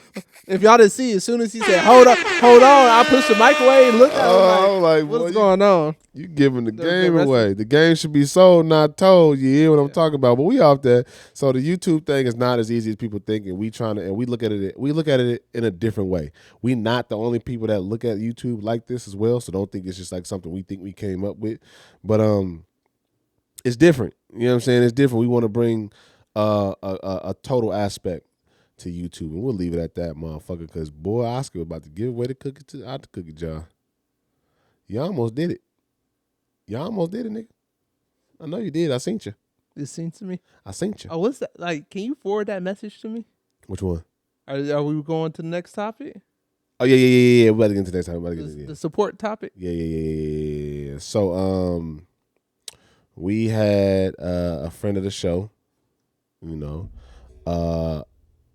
if y'all didn't see, as soon as he said, hold on, I pushed the mic away and looked at him I was like, what's boy, going on? You giving the The game rest away. The game should be sold, not told. You hear what I'm talking about? But we off there. So the YouTube thing is not as easy as people think, and we look at it in a different way. We not the only people that look at YouTube like this as well. So don't think it's just like something we think we came up with. But it's different. You know what I'm saying? It's different. We want to bring a total aspect to YouTube, and we'll leave it at that, motherfucker. Because boy, Oscar about to give away the cookie out the cookie jar. You almost did it. You almost did it, nigga. I know you did. I seen you. It seems to me. I seen you. Oh, what's that? Like, can you forward that message to me? Which one? Are we going to the next topic? Oh yeah. We're about to get into the next time. The support topic. Yeah. So we had a friend of the show, you know,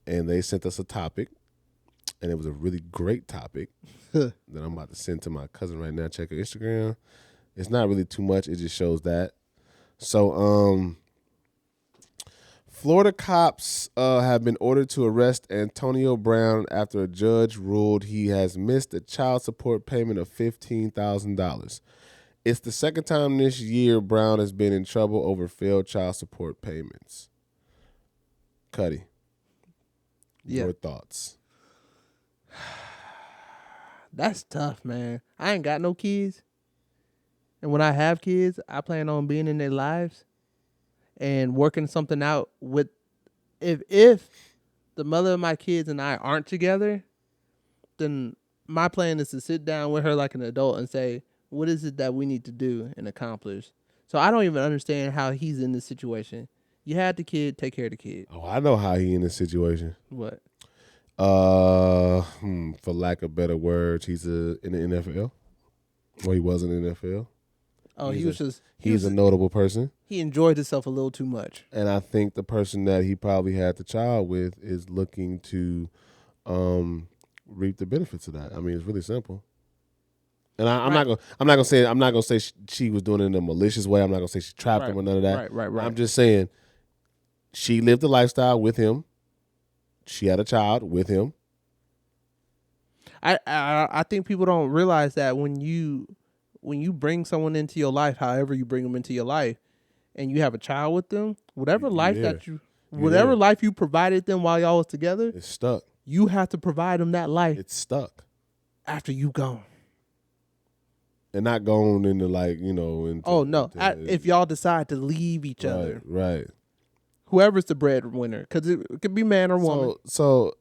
and they sent us a topic, and it was a really great topic that I'm about to send to my cousin right now. Check her Instagram. It's not really too much. It just shows that. So Florida cops have been ordered to arrest Antonio Brown after a judge ruled he has missed a child support payment of $15,000. It's the second time this year Brown has been in trouble over failed child support payments. Cuddy, your thoughts? That's tough, man. I ain't got no kids. And when I have kids, I plan on being in their lives and working something out with if the mother of my kids and I aren't together, then my plan is to sit down with her like an adult and say, what is it that we need to do and accomplish? So I don't even understand how he's in this situation. You had the kid, take care of the kid. Oh, I know how he in this situation. What? For lack of better words, he's in the NFL. Well, he was in the NFL. Oh, He's a notable person. He enjoyed himself a little too much. And I think the person that he probably had the child with is looking to reap the benefits of that. I mean, it's really simple. And I'm not gonna say she was doing it in a malicious way. I'm not gonna say she trapped him or none of that. Right. I'm just saying she lived a lifestyle with him. She had a child with him. I think people don't realize that when you bring someone into your life, however you bring them into your life, and you have a child with them, whatever life there. whatever life you provided them while y'all was together, It's stuck. you have to provide them that life It's stuck. after you gone. And not going into like, into, Oh no! If y'all decide to leave each right, other, right. whoever's the breadwinner, because it could be man or woman. So,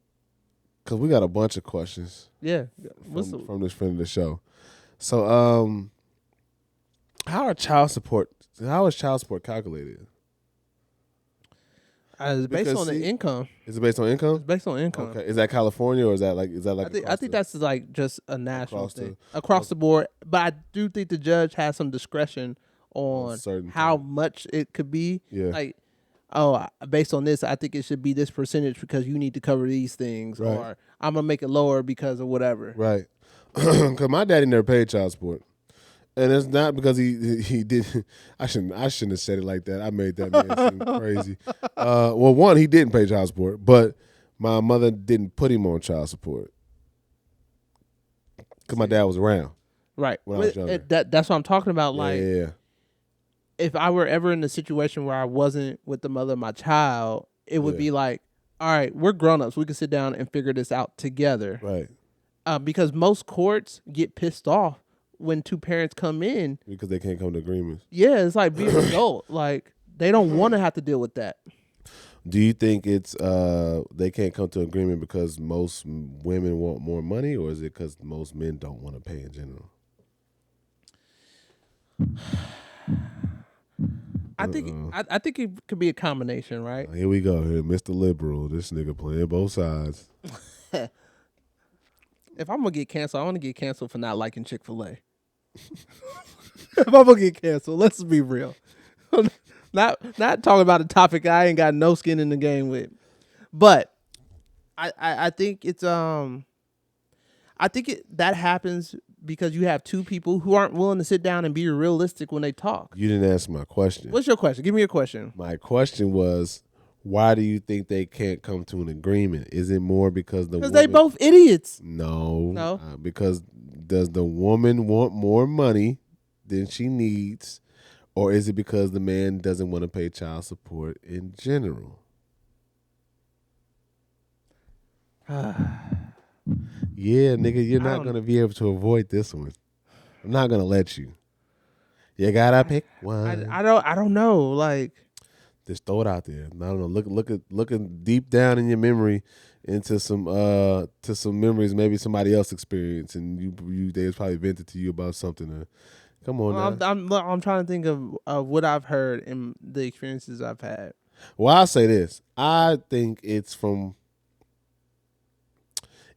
because we got a bunch of questions Yeah. from this friend of the show. So, how is child support calculated? It's based Because, on the see, income. Is it based on income? It's based on income. Okay. Is that California or is that like I think that's like just a national across thing across the board. But I do think the judge has some discretion on certain how things. much it could be. Yeah. Like, based on this, I think it should be this percentage because you need to cover these things, Right. or I'm gonna make it lower because of whatever. Right. Because my daddy never paid child support. And it's not because he did. I shouldn't have said it like that. I made that man seem crazy. Well, one, he didn't pay child support, but my mother didn't put him on child support because my dad was around. Right. When I was younger. That's what I'm talking about. Like, Yeah. if I were ever in a situation where I wasn't with the mother of my child, it would be like, all right, we're grown-ups. We can sit down and figure this out together. Right. Because most courts get pissed off when two parents come in. Because they can't come to agreements. Yeah, it's like being an adult. Like, they don't want to have to deal with that. Do you think it's they can't come to agreement because most women want more money, or is it because most men don't want to pay in general? I think it could be a combination, right? Here we go. Here, Mr. Liberal. This nigga playing both sides. If I'm gonna get canceled, I want to get canceled for not liking Chick-fil-A. If I'm gonna get canceled, let's be real. not talking about a topic I ain't got no skin in the game with. But I think it's that happens because you have two people who aren't willing to sit down and be realistic when they talk. You didn't answer my question. What's your question? Give me your question. My question was, why do you think they can't come to an agreement? Is it more because they both idiots? No. Because does the woman want more money than she needs, or is it because the man doesn't want to pay child support in general? Yeah, nigga, you're not going to be able to avoid this one. I'm not going to let you. You got to pick one. I don't know. Like, just throw it out there. I don't know. Looking deep down in your memory into some memories maybe somebody else experienced, and they was probably vented to you about something. Come on now. I'm trying to think of what I've heard in the experiences I've had. Well, I'll say this. I think it's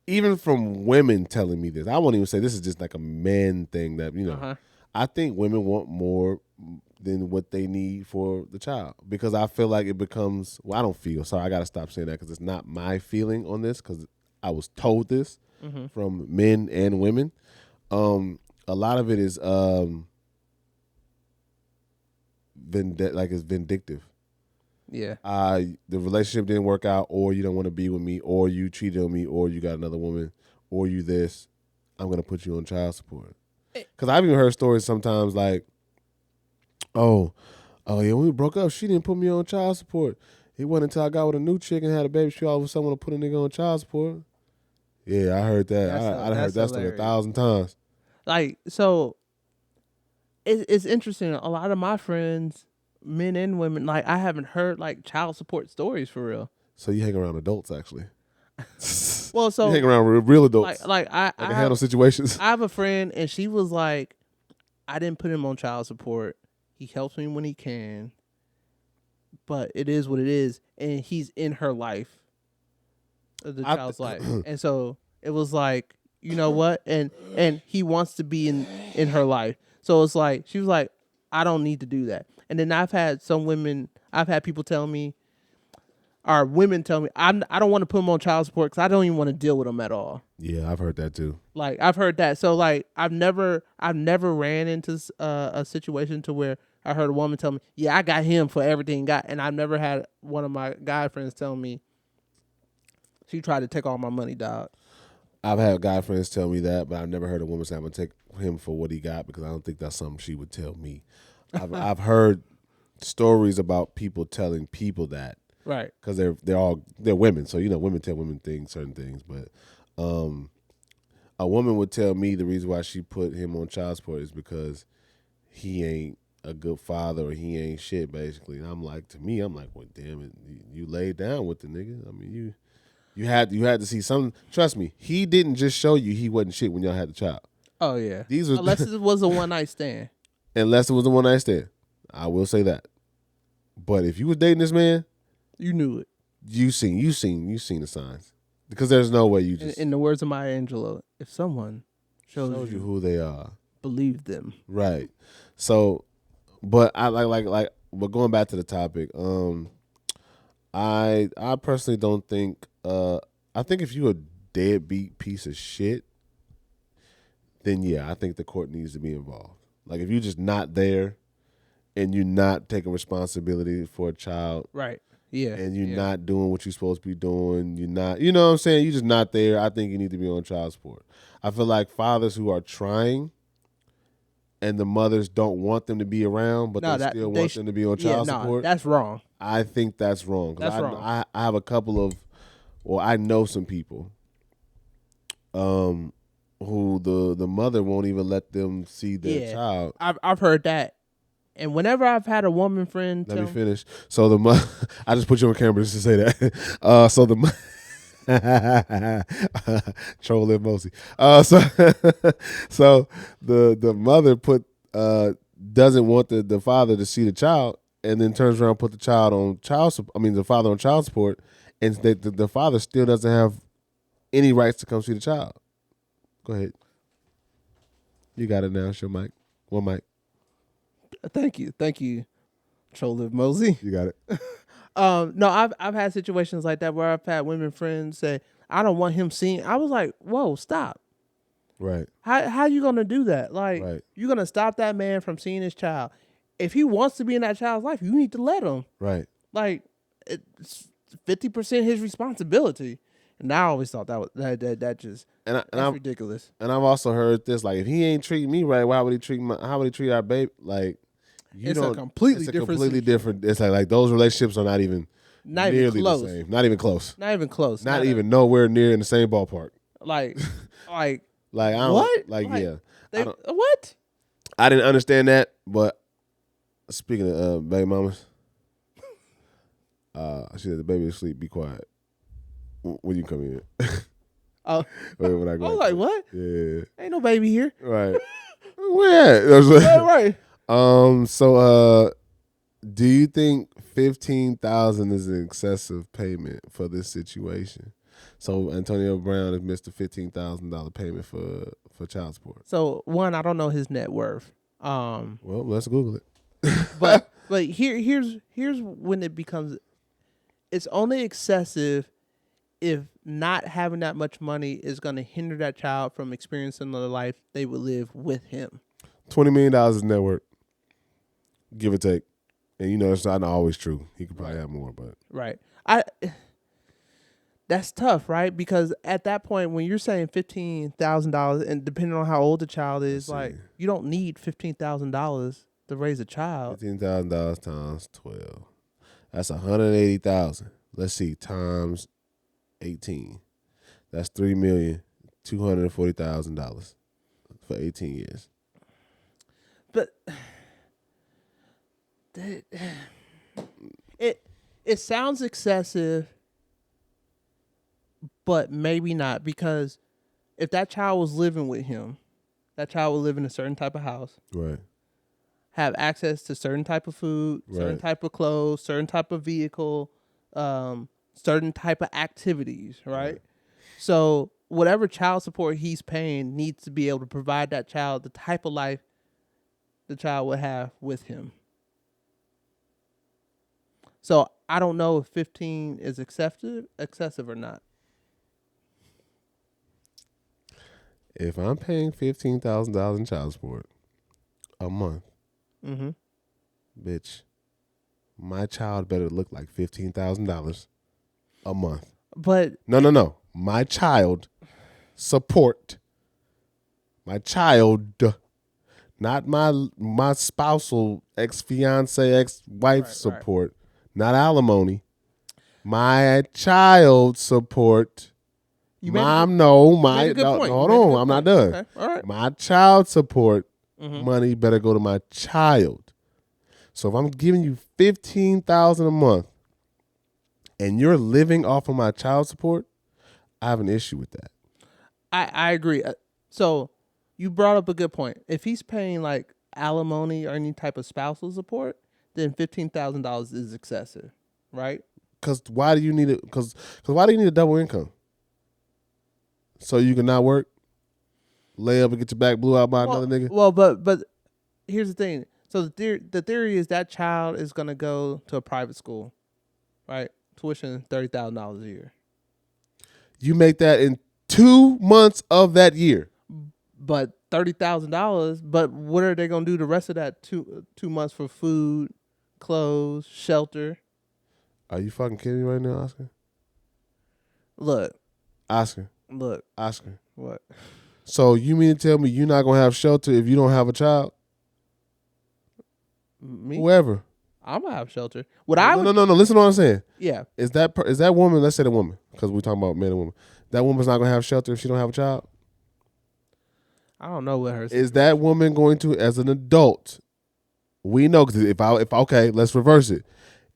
even from women telling me this. I won't even say this is just like a man thing that, I think women want more than what they need for the child, because I feel like it becomes, I don't feel, sorry, I got to stop saying that because it's not my feeling on this, because I was told this from men and women. A lot of it is it's vindictive. Yeah. The relationship didn't work out, or you don't want to be with me, or you cheated on me, or you got another woman, or you this. I'm going to put you on child support. Because I've even heard stories sometimes like, oh yeah, when we broke up, she didn't put me on child support. It wasn't until I got with a new chick and had a baby, she all of a sudden want to put a nigga on child support. Yeah, I heard that. I heard that story 1,000 times. Like, so it's interesting. A lot of my friends, men and women, like, I haven't heard like child support stories for real. So you hang around adults, actually. Well, so you hang around real adults. I can handle situations. I have a friend, and she was like, I didn't put him on child support. He helps me when he can, but it is what it is, and he's in her life, the child's life, and so it was like, you know what, and he wants to be in her life, so it's like she was like, I don't need to do that. And then I've had people tell me, or women tell me, I don't want to put them on child support because I don't even want to deal with them at all. Yeah, I've heard that too. Like, I've heard that. So like, I've never ran into a situation to where I heard a woman tell me, yeah, I got him for everything he got. And I've never had one of my guy friends tell me she tried to take all my money, dog. I've had guy friends tell me that, but I've never heard a woman say I'm going to take him for what he got, because I don't think that's something she would tell me. I've heard stories about people telling people that. Right. Because they're women, so women tell women certain things. But a woman would tell me the reason why she put him on child support is because he ain't a good father or he ain't shit, basically. And I'm like, well, damn it, you laid down with the nigga. I mean, you had to see something. Trust me, he didn't just show you he wasn't shit when y'all had the child. Oh yeah. These are Unless it was a one night stand. Unless it was a one night stand, I will say that. But if you was dating this man, you knew it. You seen the signs, because there's no way you just. In the words of Maya Angelou, if someone shows you who they are, believe them. Right. So, but I like. But going back to the topic, I personally don't think. I think if you a deadbeat piece of shit, then yeah, I think the court needs to be involved. Like if you're just not there, and you're not taking responsibility for a child, right? Yeah, and you're not doing what you're supposed to be doing. You're not, you know what I'm saying? You're just not there. I think you need to be on child support. I feel like fathers who are trying and the mothers don't want them to be around, but they still want them to be on child support. That's wrong. I think that's wrong. That's wrong. I have a couple of, I know some people who the mother won't even let them see their child. I've heard that. And whenever I've had a woman friend, let me finish. So the mother, I just put you on camera just to say that. So the troll emoji. So the mother doesn't want the father to see the child, and then turns around and put the child on the father on child support, and the father still doesn't have any rights to come see the child. Go ahead. You got it now. It's your mic. One mic. Thank you, Troll Mosey. You got it. No, I've had situations like that where I've had women friends say, "I don't want him seeing." I was like, "Whoa, stop!" Right. How you gonna do that? Like, right. You're gonna stop that man from seeing his child? If he wants to be in that child's life, you need to let him. Right. Like, it's 50% his responsibility. And I always thought that just that's ridiculous. And I've also heard this, like, if he ain't treating me right, how would he treat our baby? Like, it's a completely different. It's like those relationships are not even nearly close. the same. Not even close. Not even close. Not even nowhere near in the same ballpark. Like I don't, what? What? I didn't understand that, but speaking of baby mamas, she said the baby is asleep. Be quiet. When you come in. Oh, when I was like, what? Yeah. Ain't no baby here. Right. Where at? Right. So do you think $15,000 is an excessive payment for this situation? So Antonio Brown has missed a $15,000 payment for child support. So one, I don't know his net worth. Well, let's Google it. but here's when it becomes, it's only excessive if not having that much money is going to hinder that child from experiencing the life they would live with him. $20 million is net worth, give or take. And it's not always true. He could probably have more, but right. That's tough, right? Because at that point, when you're saying $15,000, and depending on how old the child is, like, you don't need $15,000 to raise a child. $15,000 times 12, that's $180,000. Let's see, times 18, that's $3,240,000 for 18 years. But it sounds excessive, but maybe not, because if that child was living with him, that child would live in a certain type of house, right? Have access to certain type of food, certain type of clothes, certain type of vehicle, certain type of activities, right? So whatever child support he's paying needs to be able to provide that child the type of life the child would have with him. So I don't know if 15 is excessive or not. If I'm paying $15,000 in child support a month, bitch, my child better look like $15,000 a month. But no, my child support, my child not my spousal, ex-fiance, ex-wife support, not alimony. My child support. You Mom, made a good no, point. hold You made a on, good I'm not point. done. Okay. All right. My child support money better go to my child. So if I'm giving you $15,000 a month and you're living off of my child support, I have an issue with that. I agree. So you brought up a good point. If he's paying like alimony or any type of spousal support, then $15,000 is excessive, right? Because why do you need it? Because why do you need a double income? So you can not work, lay up and get your back blew out by another nigga? Well, but here's the thing. So the theory is that child is gonna go to a private school, right? Tuition $30,000 a year. You make that in 2 months of that year. But $30,000. But what are they gonna do the rest of that 2 months for food, clothes, shelter? Are you fucking kidding me right now, Oscar? Look. Oscar. What? So you mean to tell me you're not gonna have shelter if you don't have a child? Me? Whoever. I'm gonna have shelter. No. Listen to what I'm saying. Yeah. Is that woman? Let's say the woman, because we're talking about man and woman. That woman's not gonna have shelter if she don't have a child. I don't know what her Is that woman going to, as an adult? We know, because if okay, let's reverse it.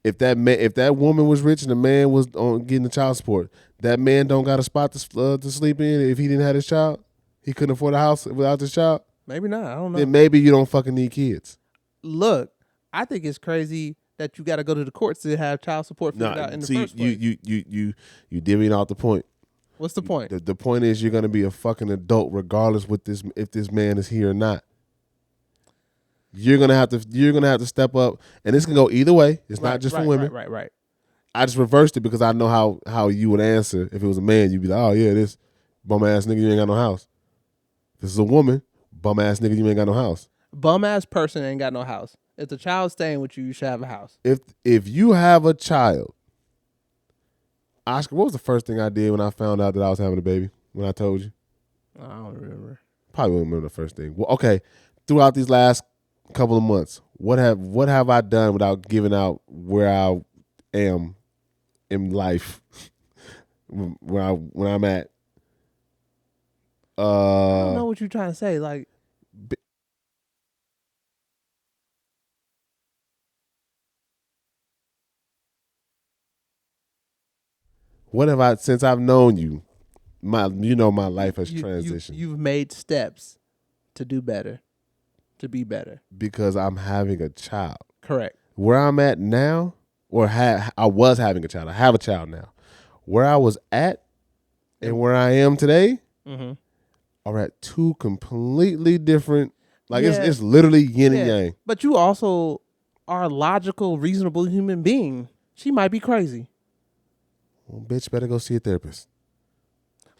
If that woman was rich and the man was on getting the child support, that man don't got a spot to sleep in if he didn't have his child. He couldn't afford a house without his child. Maybe not. I don't know. Then maybe you don't fucking need kids. Look, I think it's crazy that you got to go to the courts to have child support figured out in the first place. You divvying out the point. What's the point? The point is you're gonna be a fucking adult regardless if this man is here or not. You're gonna have to step up, and this can go either way. It's not just for women. Right. I just reversed it because I know how you would answer if it was a man. You'd be like, oh yeah, this bum ass nigga, you ain't got no house. This is a woman, bum ass nigga, you ain't got no house. Bum ass person ain't got no house. If the child's staying with you, you should have a house. If you have a child, Oscar, what was the first thing I did when I found out that I was having a baby? When I told you, I don't remember. Probably won't remember the first thing. Well, okay, throughout these last couple of months, what have I done without giving out where I am in life, when I'm at? I don't know what you're trying to say. Like, what have I, since I've known you, my life has transitioned. You've made steps to do better, to be better. Because I'm having a child. Correct. Where I'm at now, or I was having a child. I have a child now. Where I was at and where I am today are at two completely different. Like it's literally yin and yang. But you also are a logical, reasonable human being. She might be crazy. Well, bitch, better go see a therapist.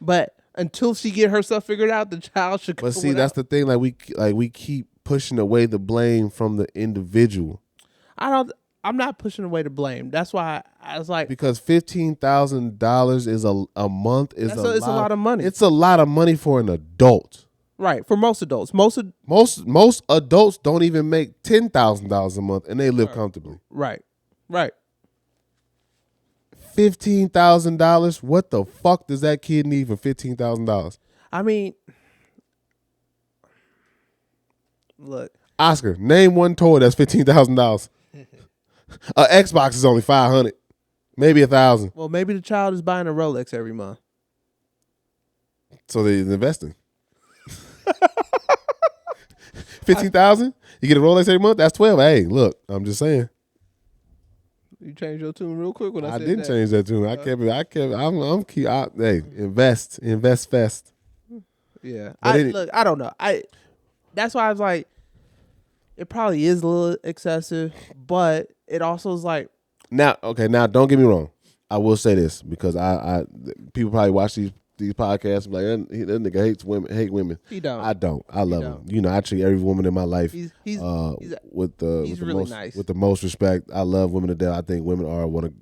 But until she get herself figured out, the child should. But see, that's the thing. We keep pushing away the blame from the individual. I'm not pushing away the blame. That's why I was like, because $15,000 is a month is it's a lot of money. It's a lot of money for an adult. Right, for most adults. Most adults don't even make $10,000 a month and they live comfortably. Right. $15,000. What the fuck does that kid need for $15,000? I mean, look, Oscar, name one toy that's $15,000. An Xbox is only $500, maybe $1,000. Well, maybe the child is buying a Rolex every month. So they're investing. $15,000. You get a Rolex every month. That's 12. Hey, look, I'm just saying. You changed your tune real quick when I said that. I didn't change that tune. Hey, invest fast. Yeah. I don't know. That's why I was like, it probably is a little excessive, but it also is like. Now, don't get me wrong. I will say this because I people probably watch these podcasts and be like, that nigga hate women. He don't. I don't. I love him. You know, I treat every woman in my life with really nice. With the most respect. I love women to death. I think women are women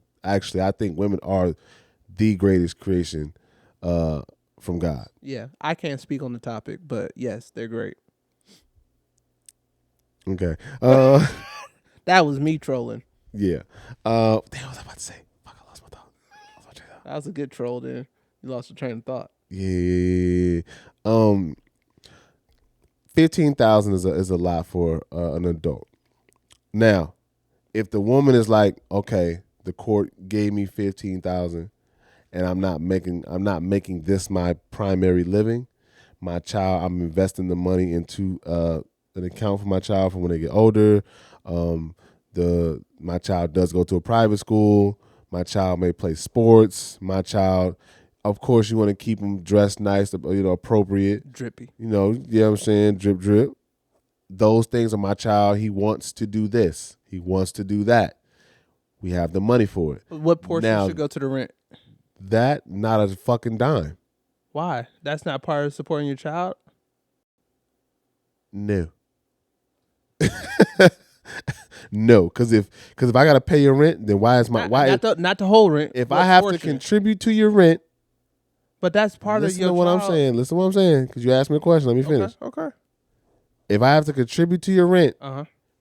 are the greatest creation from God. Yeah, I can't speak on the topic, but yes, they're great. Okay. That was me trolling. Yeah. Damn, what was I about to say? Fuck, I lost my thought. That was a good troll. Then you lost your train of thought. Yeah. 15,000 is a lot for an adult. Now, if the woman is like, okay, the court gave me 15,000, and I'm not making this my primary living. My child, I'm investing the money into an account for my child for when they get older. My child does go to a private school. My child may play sports. My child, of course, you want to keep them dressed nice, appropriate, Drippy. you know what I'm saying, drip, drip. Those things are my child. He wants to do this. He wants to do that. We have the money for it. What portion Now, should go to the rent? That, not a fucking dime. Why? That's not part of supporting your child? No. No, because if I gotta pay your rent, then why is my not the whole rent? if I have to contribute to your rent? But that's part of Listen your to what child. I'm saying. Listen to what I'm saying. Because you asked me a question. Let me finish. Okay. If I have to contribute to your rent,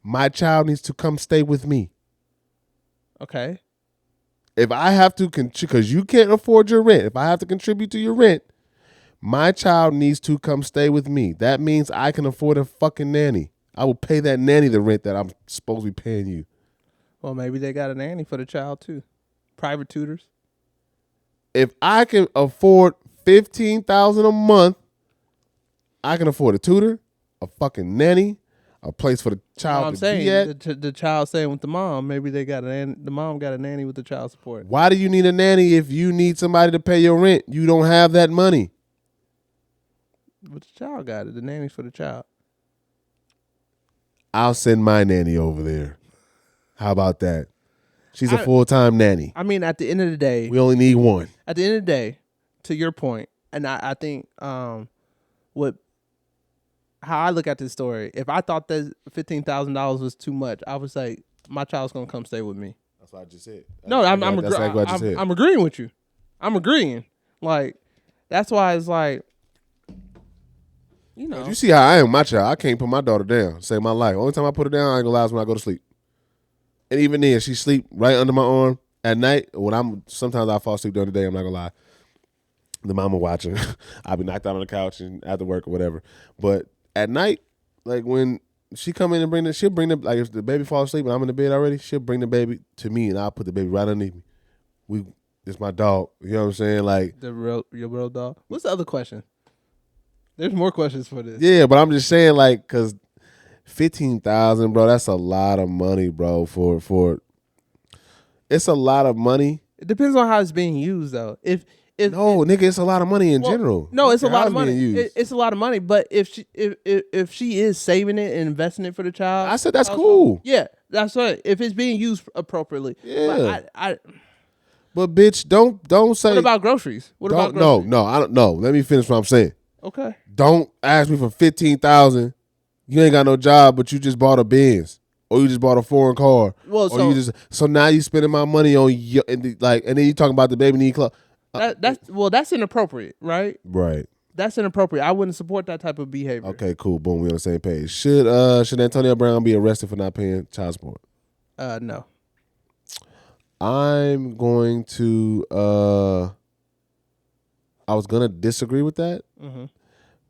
my my child needs to come stay with me. Okay. If I have to, because you can't afford your rent, if I have to contribute to your rent, my child needs to come stay with me. That means I can afford a fucking nanny. I will pay that nanny the rent that I'm supposed to be paying you. Well, maybe they got a nanny for the child too. Private tutors. If I can afford $15,000 a month, I can afford a tutor, a fucking nanny, a place for the child to be at. The child staying with the mom. Maybe they got the mom got a nanny with the child support. Why do you need a nanny if you need somebody to pay your rent? You don't have that money. But the child got it. The nanny's for the child. I'll send my nanny over there. How about that? She's a full-time nanny. I mean, at the end of the day, We only need one. At the end of the day, to your point, and I think how I look at this story, if I thought that $15,000 was too much, I was like, my child's gonna come stay with me. That's what I just said. I'm agreeing with you. I'm agreeing. Like, that's why it's like, you know. You see how I am with my child. I can't put my daughter down. Save my life. Only time I put her down, I ain't gonna lie, is when I go to sleep. And even then, she sleep right under my arm at night. Sometimes I fall asleep during the day. I'm not gonna lie. The mama watching. I'll be knocked out on the couch and after work or whatever. But at night, like when she come in and she'll bring the, like if the baby falls asleep and I'm in the bed already, she'll bring the baby to me and I'll put the baby right underneath me. It's my dog. You know what I'm saying? Like your real dog. What's the other question? There's more questions for this. Yeah, but I'm just saying, like, cause 15,000, bro, that's a lot of money, bro. For it's a lot of money. It depends on how it's being used, though. Nigga, it's a lot of money in general. No, it's a lot of money. It's a lot of money. But if she is saving it and investing it for the child, I said that's cool. Yeah, that's right. If it's being used appropriately. Yeah. But bitch, don't say. What about groceries? No, I don't know. Let me finish what I'm saying. Okay. Don't ask me for 15,000. You ain't got no job, but you just bought a Benz. Or you just bought a foreign car. So now you spending my money on and then you talking about the baby need clothes. That's inappropriate, right? Right. That's inappropriate. I wouldn't support that type of behavior. Okay, cool. Boom, we on the same page. Should Antonio Brown be arrested for not paying child support? No. I'm going to I was gonna disagree with that. Mm-hmm.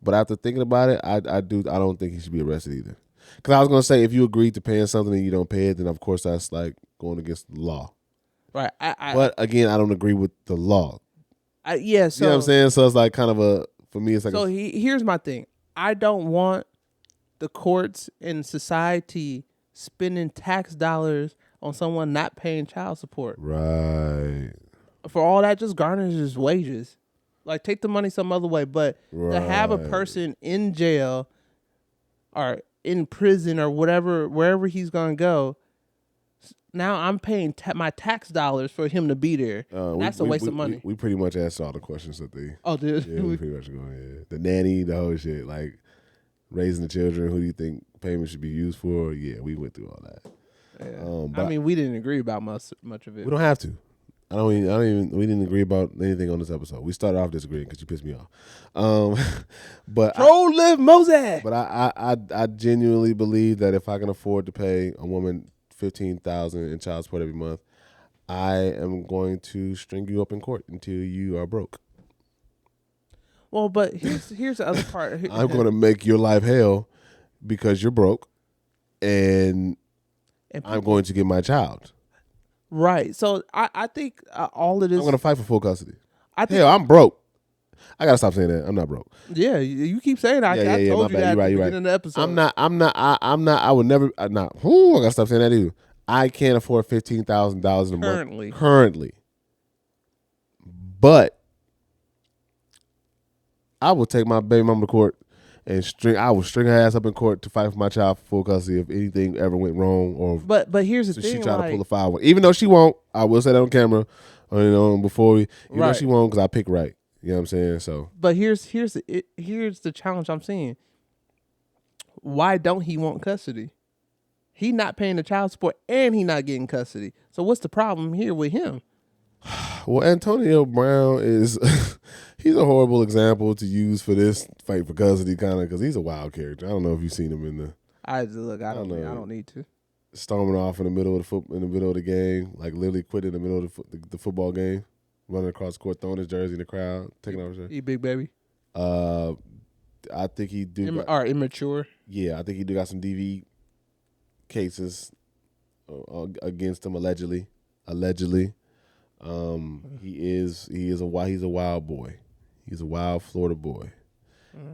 But after thinking about it, I don't think he should be arrested either. Because I was gonna say, if you agree to paying something and you don't pay it, then of course that's like going against the law. Right. But again, I don't agree with the law. So you know what I'm saying? So it's like kind of for me, it's like. So here's my thing. I don't want the courts and society spending tax dollars on someone not paying child support. Right. For all that just garnishes wages. Like, take the money some other way. But to have a person in jail or in prison or whatever, wherever he's going to go, now I'm paying my tax dollars for him to be there. That's a waste of money. We pretty much asked all the questions that they. Oh, did yeah, we pretty much go ahead. The nanny, the whole shit, like raising the children. Who do you think payment should be used for? Yeah, we went through all that. Yeah. We didn't agree about much of it. We don't have to. We didn't agree about anything on this episode. We started off disagreeing because you pissed me off. But Live Moses. But I genuinely believe that if I can afford to pay a woman $15,000 in child support every month, I am going to string you up in court until you are broke. Well, but here's the other part. I'm going to make your life hell because you're broke, and I'm going to get my child. Right. So I think all of this. I'm going to fight for full custody. Hell, I'm broke. I gotta stop saying that. I'm not broke. Yeah, you keep saying that. I told you that at the beginning of the episode. I'm not. I would never. I gotta stop saying that either. I can't afford $15,000 a month currently, but I will take my baby mama to court and I will string her ass up in court to fight for my child for full custody if anything ever went wrong or. But here's the thing. She tried to pull a foul one, even though she won't. I will say that on camera, before we. Even though she won't, because I pick right. You know what I'm saying? So, but here's the challenge I'm seeing. Why don't he want custody? He not paying the child support and he not getting custody. So what's the problem here with him? Well, Antonio Brown is he's a horrible example to use for this fight for custody kind of because he's a wild character. I don't know if you've seen him in the. I don't need to. Storming off in the middle of the game, like literally quit in the middle of the football game. Running across the court, throwing his jersey in the crowd, taking off his jersey. He big baby. I think he do. Immature. Yeah, I think he do got some DV cases against him allegedly. He's a wild boy. He's a wild Florida boy,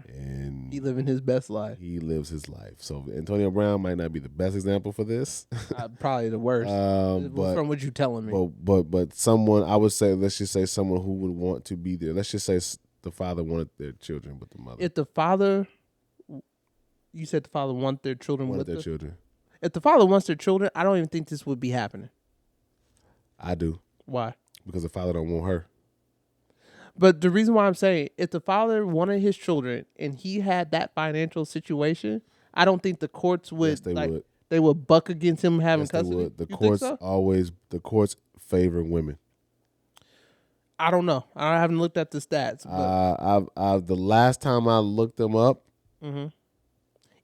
and he living his best life. He lives his life. So Antonio Brown might not be the best example for this. Probably the worst. But, from what you're telling me. But someone, I would say, let's just say someone who would want to be there. Let's just say the father wanted their children with the mother. If the father, you said the father wanted their children with their children. If the father wants their children, I don't even think this would be happening. I do. Why? Because the father don't want her. But the reason why I'm saying, if the father wanted his children and he had that financial situation, I don't think the courts would they would buck against him having custody. The courts favor women. I don't know. I haven't looked at the stats. But the last time I looked them up,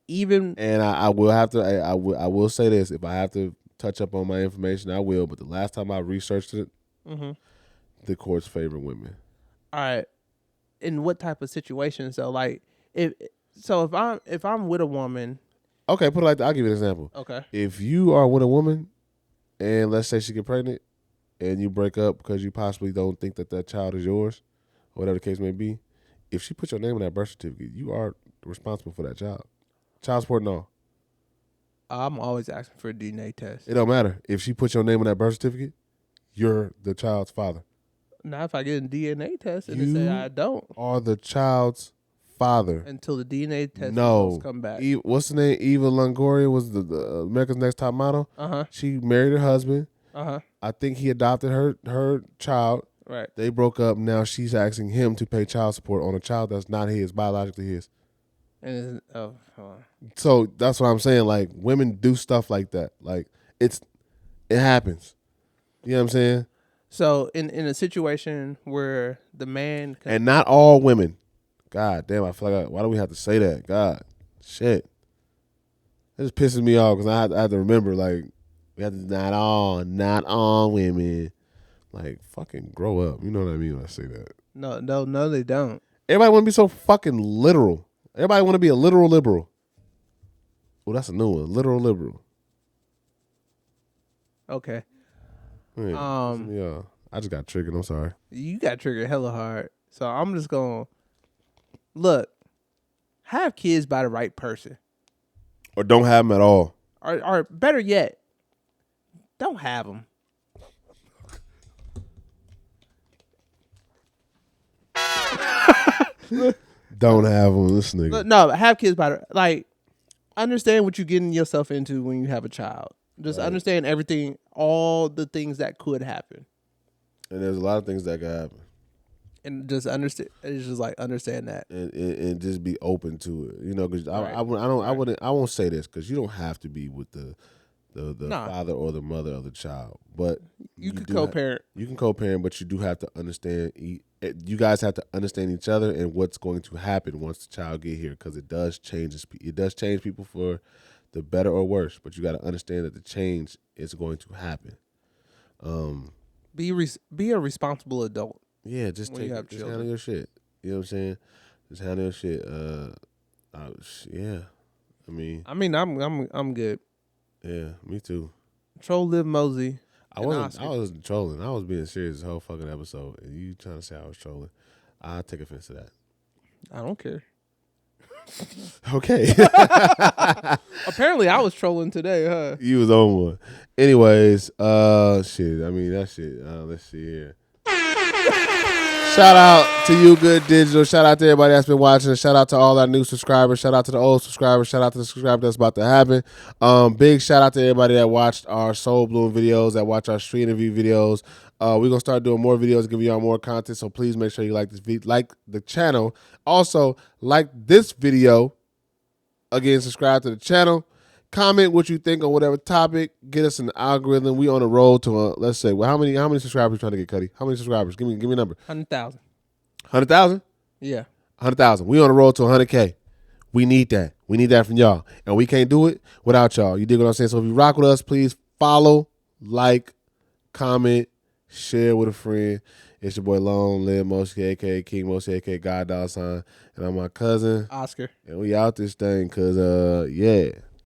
even and I will have to. I will say this: if I have to touch up on my information, I will. But the last time I researched it, the courts favor women. All right. In what type of situation? So like if I'm with a woman. Okay, put it like that. I'll give you an example. Okay. If you are with a woman and let's say she get pregnant and you break up because you possibly don't think that child is yours, or whatever the case may be, if she puts your name on that birth certificate, you are responsible for that child. Child support, no. I'm always asking for a DNA test. It don't matter. If she puts your name on that birth certificate, you're the child's father. Now, if I get a DNA test and they say I don't, are the child's father until the DNA test results come back. What's the name? Eva Longoria was the America's Next Top Model. She married her husband. I think he adopted her child. Right. They broke up. Now she's asking him to pay child support on a child that's not his, biologically his. And so that's what I'm saying. Like, women do stuff like that. Like, it happens. You know what I'm saying? So in a situation where the man and not all women. God damn, I feel like why do we have to say that? God, shit. It just pisses me off because I have to remember, like, we have to not all women. Like, fucking grow up. You know what I mean when I say that? No, they don't. Everybody want to be so fucking literal. Everybody want to be a literal liberal. Oh, that's a new one. Literal liberal. Okay. Yeah, I just got triggered. I'm sorry. You got triggered hella hard. So I'm just going to look. Have kids by the right person. Or don't have them at all. Or better yet, don't have them. Don't have them. This nigga. No, have kids by the like. Understand what you're getting yourself into when you have a child. Just understand everything, all the things that could happen. And there's a lot of things that could happen. And just understand. It's just like understand that, and just be open to it. You know, because I won't say this because you don't have to be with the Nah. father or the mother of the child. But You could do co-parent. You can co-parent, but you do have to understand. You guys have to understand each other and what's going to happen once the child get here, because it does change. It does change people for the better or worse. But you got to understand that the change is going to happen. Be a responsible adult. Yeah, just When you have children. handle your shit. You know what I'm saying? Just handle your shit. Yeah. I mean, I'm good. yeah, me too. Troll Liv Mosey. I wasn't trolling. I was being serious this whole fucking episode, and you trying to say I was trolling. I take offense to that. I don't care. Okay. Apparently, I was trolling today, huh? You was on one. Anyways, shit. I mean, that shit. Let's see here. Shout out to You Good Digital. Shout out to everybody that's been watching. Shout out to all our new subscribers. Shout out to the old subscribers. Shout out to the subscriber that's about to happen. Big shout out to everybody that watched our Soul Bloom videos, that watch our street interview videos. We're gonna start doing more videos, giving y'all more content. So please make sure you like this video, like the channel. Also, like this video. Again, subscribe to the channel. Comment what you think on whatever topic. Get us an algorithm. We on a roll to let's say, well, how many subscribers you trying to get, Cuddy? How many subscribers? Give me a number. 100,000. 100,000? Yeah. 100,000. We on a roll to 100K. We need that. We need that from y'all, and we can't do it without y'all. You dig what I'm saying? So if you rock with us, please follow, like, comment, share with a friend. It's your boy Long Live Moshi, aka King Moshi, aka God $, and I'm my cousin Oscar. and we out this thing, cause yeah.